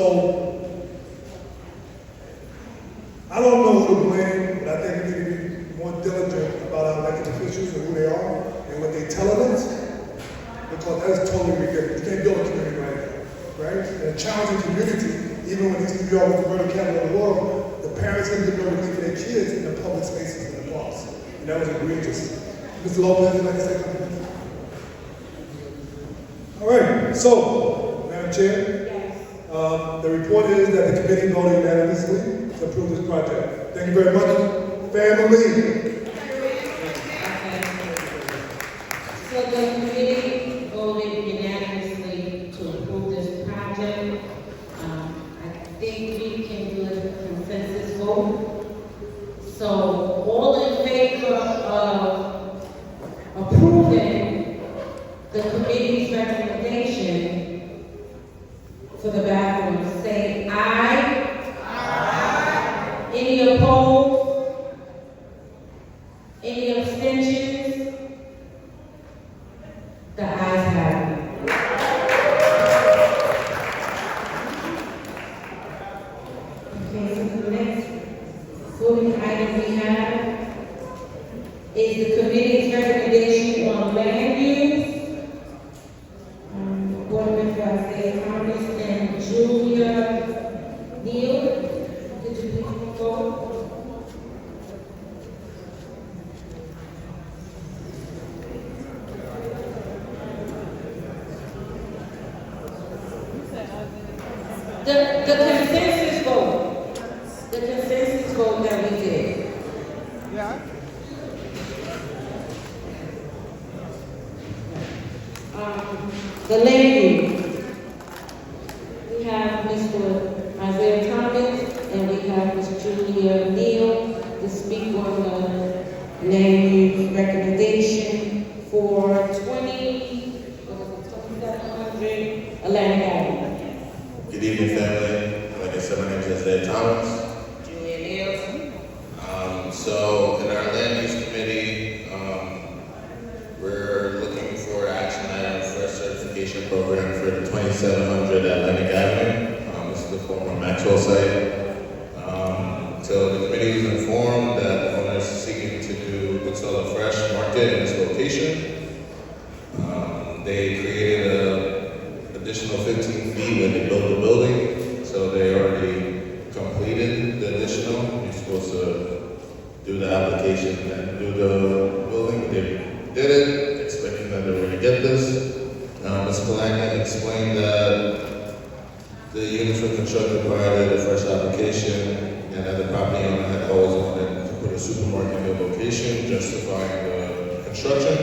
I don't know who to blame, but I think we need to be more diligent about our elected officials and who they are and what they tell us, because that's totally ridiculous. You can't build a community like that, right? In a challenging community, even when East New York was the murder capital of the world, the parents didn't get no relief for their kids in the public spaces in the parks. And that was egregious. Mr. Lopez, would you like to say something? All right, so, Madam Chair, the report is that the committee voted unanimously to approve this project. Thank you very much, family. So the committee voted unanimously to approve this project. I think we can do a consensus vote. So all in favor of approving the committee's recommendation for the bathroom, say aye. Aye. Any opposed? Any abstentions? The ayes have it. Okay, so the next voting item we have is the committee's recommendation on land use. Board Member Isaiah Thomas and Julia Neal, could you please vote? The consensus vote. The consensus vote that we did. Yeah. The land use. We have Mr. Isaiah Thomas and we have Ms. Julia Neal to speak on the land use recommendation for 2700 Atlantic Avenue. Good evening, family. Like I said, my name is Isaiah Thomas. Julia Neal. So, in our land use committee, we're looking for action item for a certification program for the 2700 Atlantic Avenue. This is the former Maxwell site. So the committee was informed that the owner is seeking to do what's called a fresh market in this location. They created an additional 15 feet when they built the building, so they already completed the additional. You're supposed to do the application and do the building, but they did it, expecting that they were going to get this. Ms. Kalanga explained that the units were constructed prior to the fresh application, and that the property owner had always wanted to put a supermarket in the location, justifying the construction.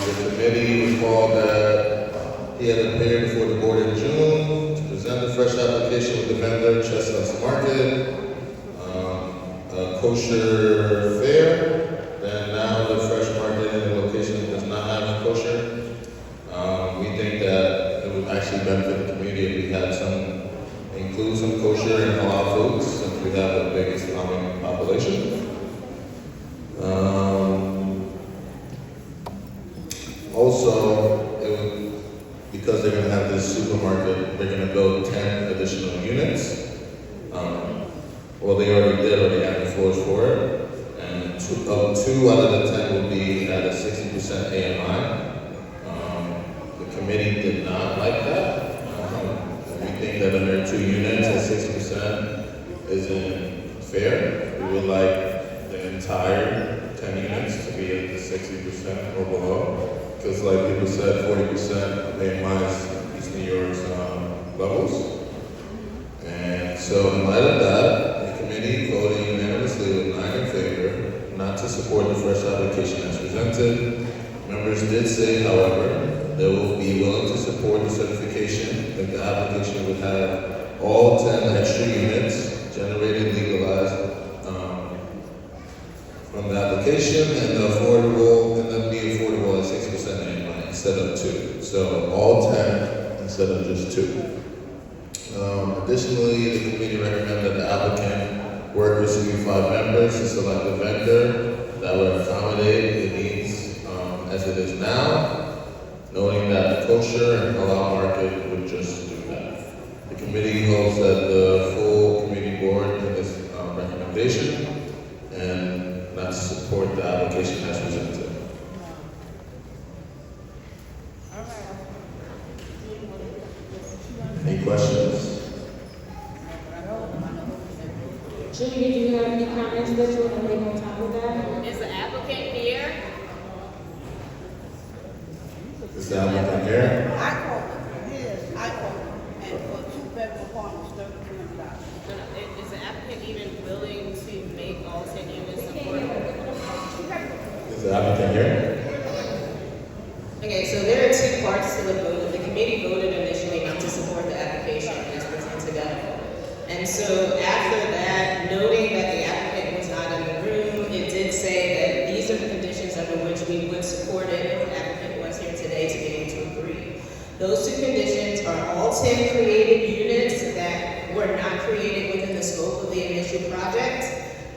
The committee recalled that he had appeared before the board in June to present the fresh application with the vendor, Chestnuts Market, a kosher fair. Then now the fresh market in the location does not have kosher. We think that it would actually benefit the community if we had include some kosher and halal foods, since we have the biggest Islamic population. Also, because they're going to have this supermarket, they're going to build 10 additional units. Well, they already did, or they have the floors for it. And two out of the 10 will be at a 60% AMI. The committee did not like that. We think that under 2 units at 60% isn't fair. We would like the entire 10 units to be at the 60% or below. Because like people said, 40% of AMI is East New York's levels. And so in light of that, the committee voted unanimously with 9 in favor not to support the fresh application as presented. Members did say, however, they will be willing to support the certification if the application would have all 10 extra units generated, legalized from the application, and then be affordable at 6% annually instead of 2. So all 10 instead of just 2. Additionally, the committee recommended that the applicant work with CB5 members to select a vendor that would accommodate the needs as it is now, knowing that the kosher and halal market would just do that. The committee hopes that the full committee board in this recommendation and not support the application as presented. Any questions? Julie, do you have any comments that you want to make on top of that? Is the applicant here? Is the applicant here? I called him, and for 2-bedroom apartments, $3,200. Is the applicant even willing to make all 10 units affordable? Is the applicant here? Okay, so there are 2 parts to the vote. The committee voted initially not to support the application as presented today. And so after that, noting that the applicant was not in the room, it did say that these are the conditions under which we would support it if the applicant was here today to be able to agree. Those 2 conditions are all 10 created units that were not created within the scope of the initial project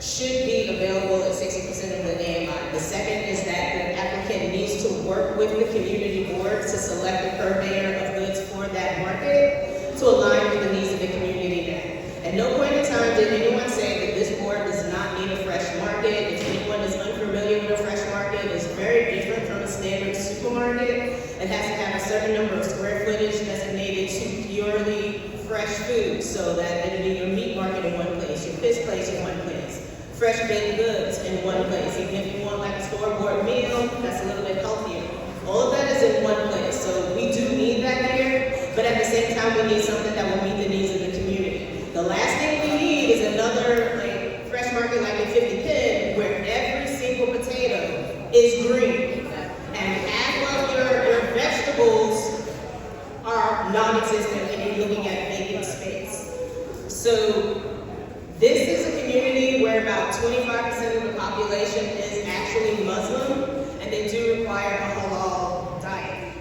should be available at 60% of the AMI. The second is that the applicant needs to work with the community board to select a purveyor of goods for that market to align with the needs of the community now. At no point in time did anyone say that this board does not need a fresh market. If anyone is unfamiliar with a fresh market, it's very different from a standard supermarket. It has to have a certain number of square footage designated to purely fresh food, so that it'll be your meat market in one place, your fish place in one place, fresh baked goods in one place. Even if you want like a store-bought meal, that's a little bit healthier. All of that is in one place, so we do need that here, but at the same time, we need something that will meet the needs of the community. The last thing we need is another fresh market like in 50 Penn, where every single potato is green, and half of your vegetables are non-existent, and you're looking at vacant space. So this is a community where about 25% of the population is actually Muslim, and they do require a halal diet.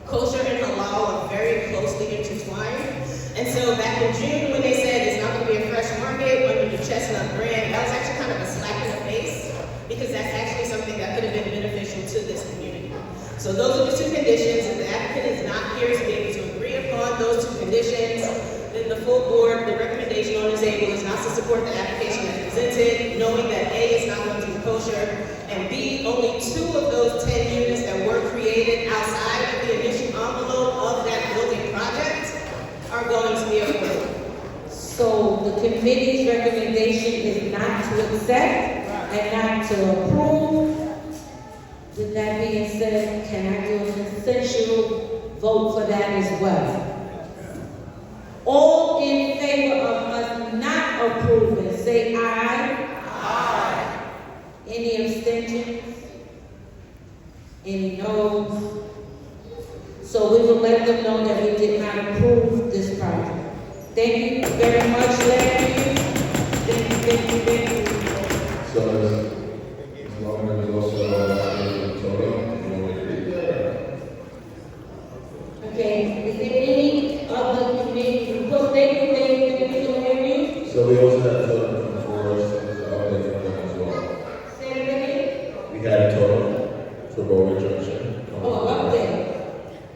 Kosher and halal are very closely intertwined. And so back in June, when they said it's not going to be a fresh market under the Chestnut brand, that was actually kind of a slap in the face, because that's actually something that could have been beneficial to this community. So those are the 2 conditions. If the applicant is not here to be able to agree upon those 2 conditions, then the full board, the recommendation on the table is not to support the application as presented, knowing that A, is not going to be kosher, and B, only 2 of those 10 units that were created outside of the initial envelope of that building project are going to be affordable. So the committee's recommendation is not to accept and not to approve. With that being said, can I do a consensual vote for that as well? All in favor of us not approving, say aye. Aye. Any abstentions? Any noes? So we will let them know that we did not approve this project. Thank you very much, Larry. Thank you. So as long as there's also a total, Okay, is there any other committee reports they so we also had a total from Forest and update from them as well. Say it again. We had a total for Bowie Junction. Oh, update.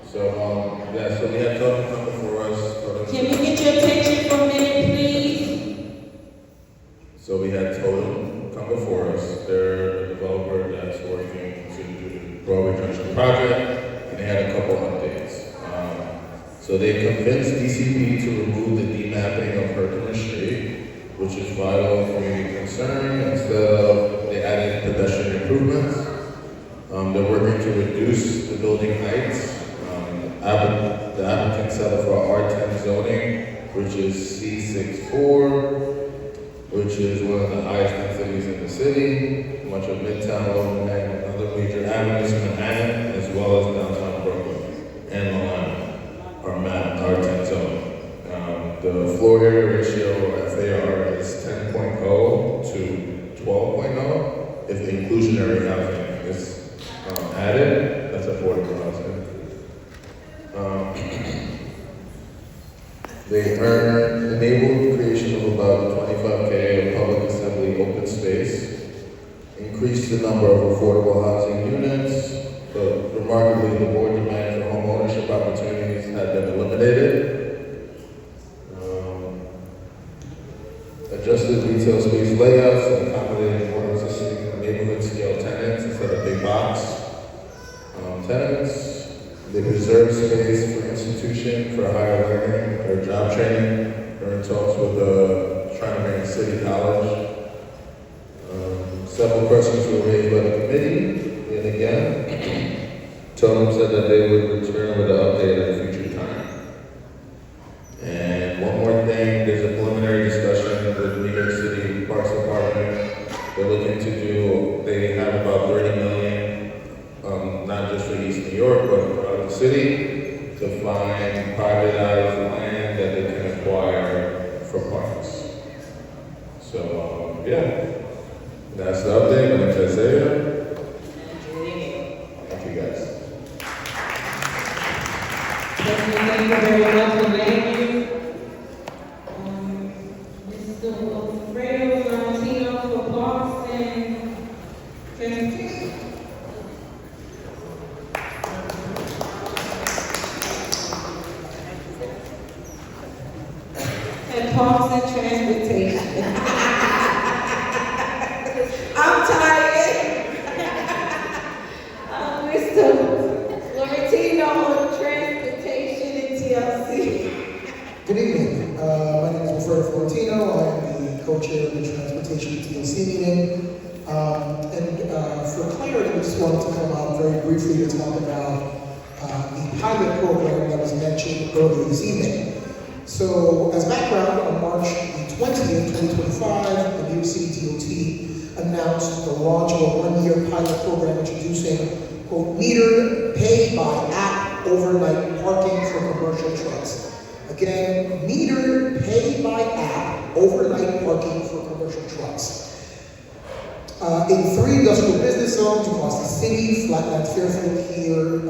So yeah, so we had total from the Forest. Can we get your attention for a minute, please? So we had Totem come before us. They're a developer that's working to do the Broadway Junction project, and they had a couple updates. So they convinced DCP to remove the demapping of Herkimer Street, which is vital community concern. Instead of, they added pedestrian improvements. They're working to reduce the building heights. The applicant settled for R10 zoning, which is C64. which is one of the highest densities in the city. Much of Midtown, Lower Manhattan, and other major avenues in Manhattan, as well as downtown Brooklyn and Long Island, are 10 zone. The floor area ratio, or FAR, is 10.0 to 12.0. If inclusionary housing is added, that's affordable housing. They enabled creation of about 25K of public assembly open space, increased the number of affordable housing units, but remarkably the board demand for home ownership opportunities had been eliminated. Adjusted retail space layouts and accommodating more existing neighborhood scale tenants instead of big box tenants. They preserve space for institution for higher learning or job training. We're in talks with China City College. Several questions were raised by the committee, and again, told them said that they would return with an update at a future time. And one more thing, there's a preliminary discussion with the New York City Parks Department. They're looking to do, they have about 30 million, not just for East New York, but throughout the city, to find privatized land that they can acquire for parks. So, yeah, that's the update. My name is Isaiah. Thank you guys. Thank you very much for letting you. Mr. Alfredo Valentino for Parks and Transportation. And Parks and Transportation. I'm tired. Mr. Florentino on Transportation and TLC. Good evening. My name is Roberto Florentino. I'm the co-chair of the Transportation and TLC meeting. For clarity, I just wanted to come out very briefly to talk about the pilot program that was mentioned earlier this evening. So, as background, on March 20th, 2025, the New York City DOT announced the launch of a one-year pilot program introducing, quote, metered pay-by-app overnight parking for commercial trucks. Again, metered pay-by-app overnight parking for commercial trucks. In 3 industrial business zones across the city, Flatland, Fairfield here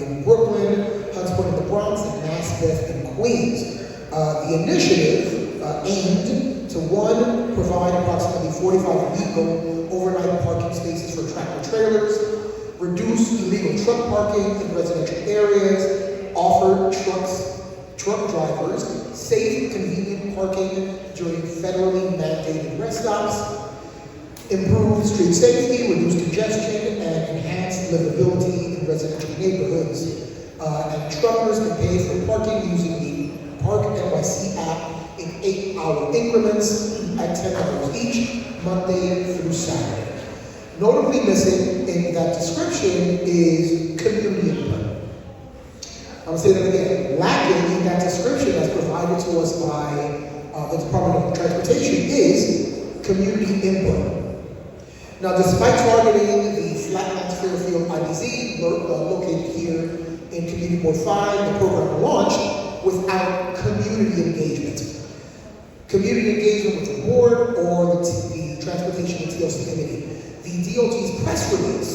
in Brooklyn, Hunts Point in the Bronx, and Maspeth in Queens. The initiative aimed to, 1, provide approximately 45 legal overnight parking spaces for tractor trailers, reduce illegal truck parking in residential areas, offer truck drivers safe, convenient parking during federally mandated rest stops, improve street safety, reduce congestion, and enhance livability in residential neighborhoods. And truckers can pay for parking using the Park NYC app in 8-hour increments at $10 each, Monday through Saturday. Notably missing in that description is community input. I'm going to say that again. Lacking in that description that's provided to us by the Department of Transportation is community input. Now, despite targeting the Flatland Fairfield IBZ, located here in Community Board 5, the program launched without community engagement. Community engagement with the board or the Transportation and TLC Committee. The DOT's press release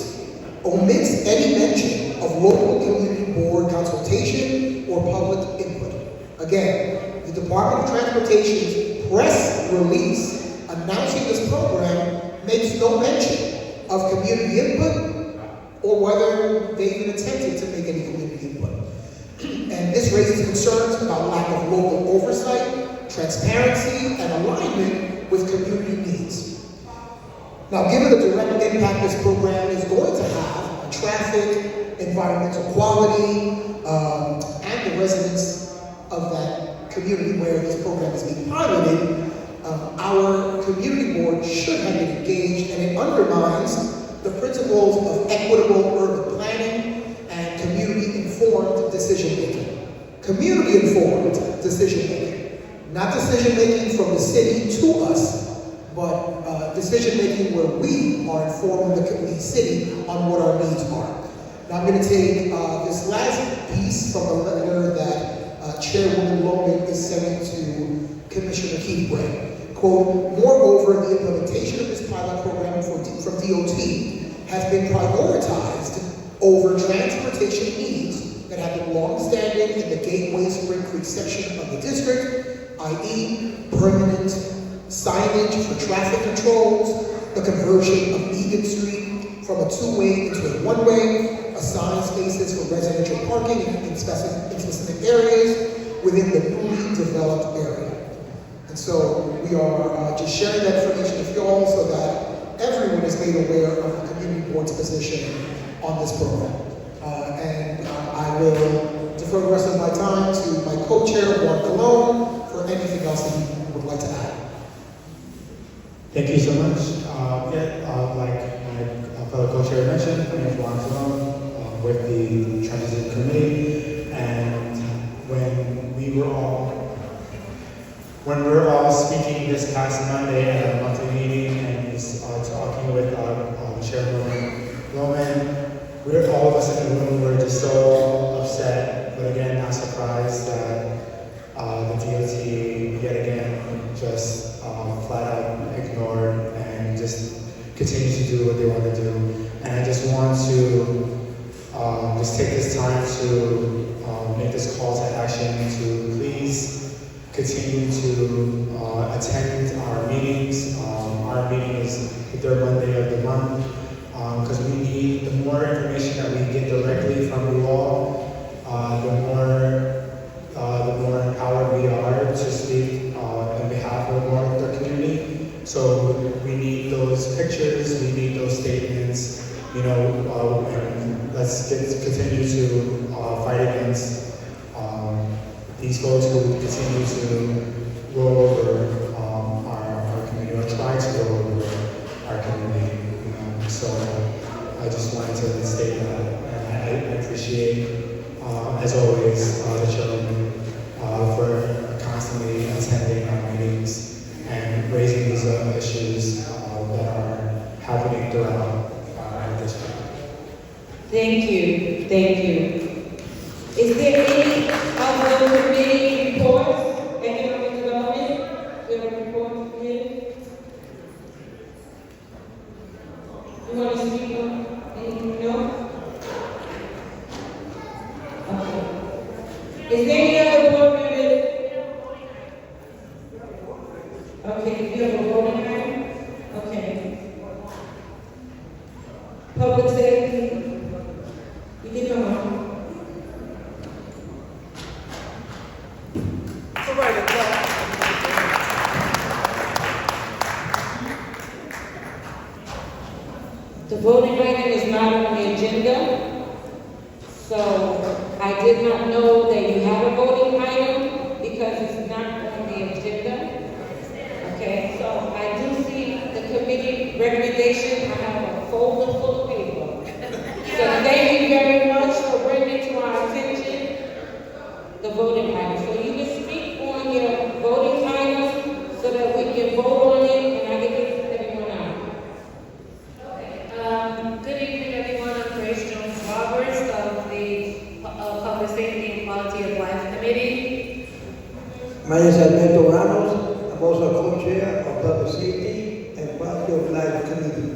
omits any mention of local community board consultation or public input. Again, the Department of Transportation's press release announcing this program makes no mention of community input or whether they even attempted to make any community input. And this raises concerns about lack of local oversight, transparency, and alignment with community needs. Now, given the direct impact this program is going to have on traffic, environmental quality, and the residents of that community where this program is being piloted, our community board should have been engaged, and it undermines the principles of equitable urban planning and community-informed decision-making. Community-informed decision-making, not decision-making from the city to us, but decision-making where we are informing the city on what our needs are. Now I'm going to take this last piece from a letter that Chairwoman Loman is sending to Commissioner Keith Gray. Quote, moreover, the implementation of this pilot program from DOT has been prioritized over transportation needs that have been long-standing in the Gateway Spring Creek section of the district, i.e. permanent signage for traffic controls, the conversion of Egan Street from a two-way into a one-way, assigned spaces for residential parking in specific areas within the newly developed area. And so we are just sharing that information with you all so that everyone is made aware of the community board's position on this program. I will defer the rest of my time to my co-chair, Juan Colon, for anything else that he would like to add. Thank you so much. Like my fellow co-chair mentioned, my name is Juan Colon with the Transition Committee, and when we were all speaking this past Monday at a monthly meeting and was talking with Chairwoman Loman, all of us in the room were just so upset, but again, not surprised that the DOT yet again just flat out ignored and just continue to do what they want to do. And I just want to just take this time to make this call to action to please continue to attend our meetings. Our meeting is the third Monday of the month because we need, the more information that we get directly from you all, the more empowered we are to speak on behalf of the community. So we need those pictures, we need those statements, and let's continue to fight against these folks who continue to roll over our community, or try to roll over our community. So I just wanted to state that, and I appreciate, as always, the chairwoman for constantly attending our meetings and raising these issues that are happening throughout our district. Thank you. Thank you. Is there any other committee reports? Economic development? Do you have a report to give? You want to speak on anything? No? Okay. Is there any other board members? Okay, you have a voting item? Okay. Public safety? You can come on. The voting item is not on the agenda, so I did not know that you have a voting item because it's not on the agenda. Okay, so I do see the committee recommendation. I have a folder full of paper. So thank you very much for bringing to our attention the voting item. So you can speak on your voting item so that we can vote on it and I can get everyone out. Good evening, everyone. I'm Grace Jones-Roberts of the Public Safety and Quality of Life Committee. My name is Alberto Ramos. I'm also co-chair of Public Safety and Quality of Life Committee.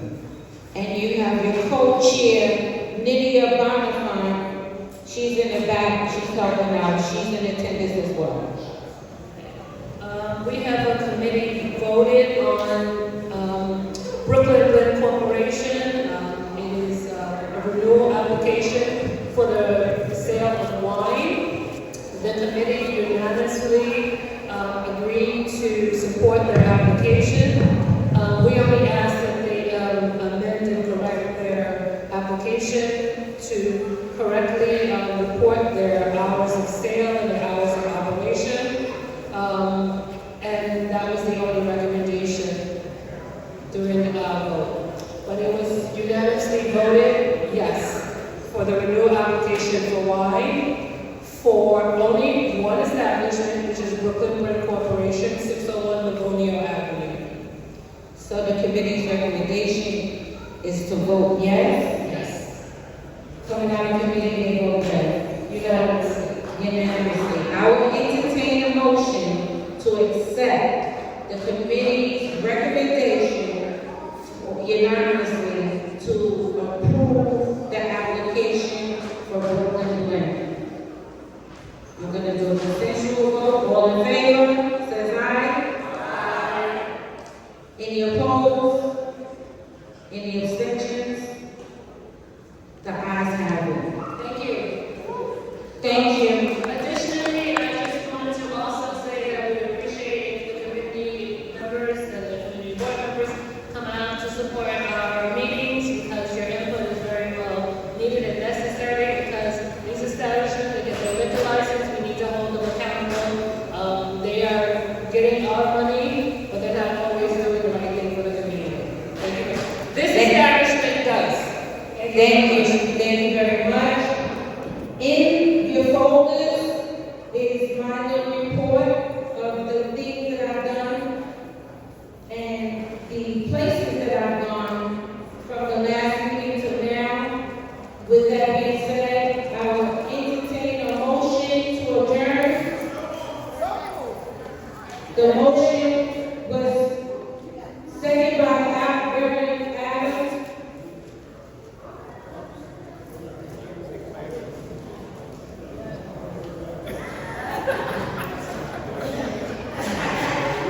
And you have your co-chair, Nydia Bonifant. She's in the back. She's helping out. She's in attendance as well. We have a committee voted on Brooklyn Glen Corporation. It is a renewal application for the sale of wine. The committee unanimously agreed to support their application. We only ask that they amend and correct their application to correctly report their hours of sale and their hours of operation. And that was the only recommendation during the vote. But it was unanimously voted yes for the renewal application for wine for only one establishment, which is Brooklyn Bread Corporation, 601 Livonia Avenue. So the committee's recommendation is to vote yes. Yes. Coming out of committee, they vote yes. Unanimously. I will entertain a motion to accept the committee's recommendation unanimously to approve the application for Brooklyn Glen. We're gonna do a consensual vote. All in favor, says aye. Aye. Any opposed? Any abstentions? The ayes have it. Thank you. Thank you. Additionally, I just wanted to also say that we appreciate if the community members and the community board members come out to support our meetings, because your input is very well needed and necessary, because these establishments, they get their liquor license, we need to hold them accountable. They are getting our money, but they're not always doing the right thing for the community. Thank you. This establishment does. Thank you very much. In your folders is my little report of the things that I've done and the places that I've gone from the last meeting to now. With that being said, I will entertain a motion to adjourn. The motion was seconded by Reverend Adams.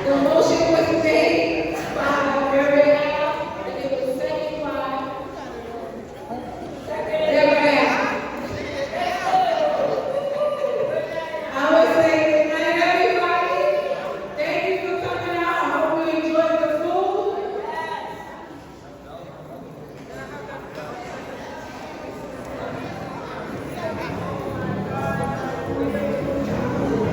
The motion was made by Reverend Adams, and it was seconded by Reverend Adams. I would say good night, everybody. Thank you for coming out. I hope you enjoyed the food.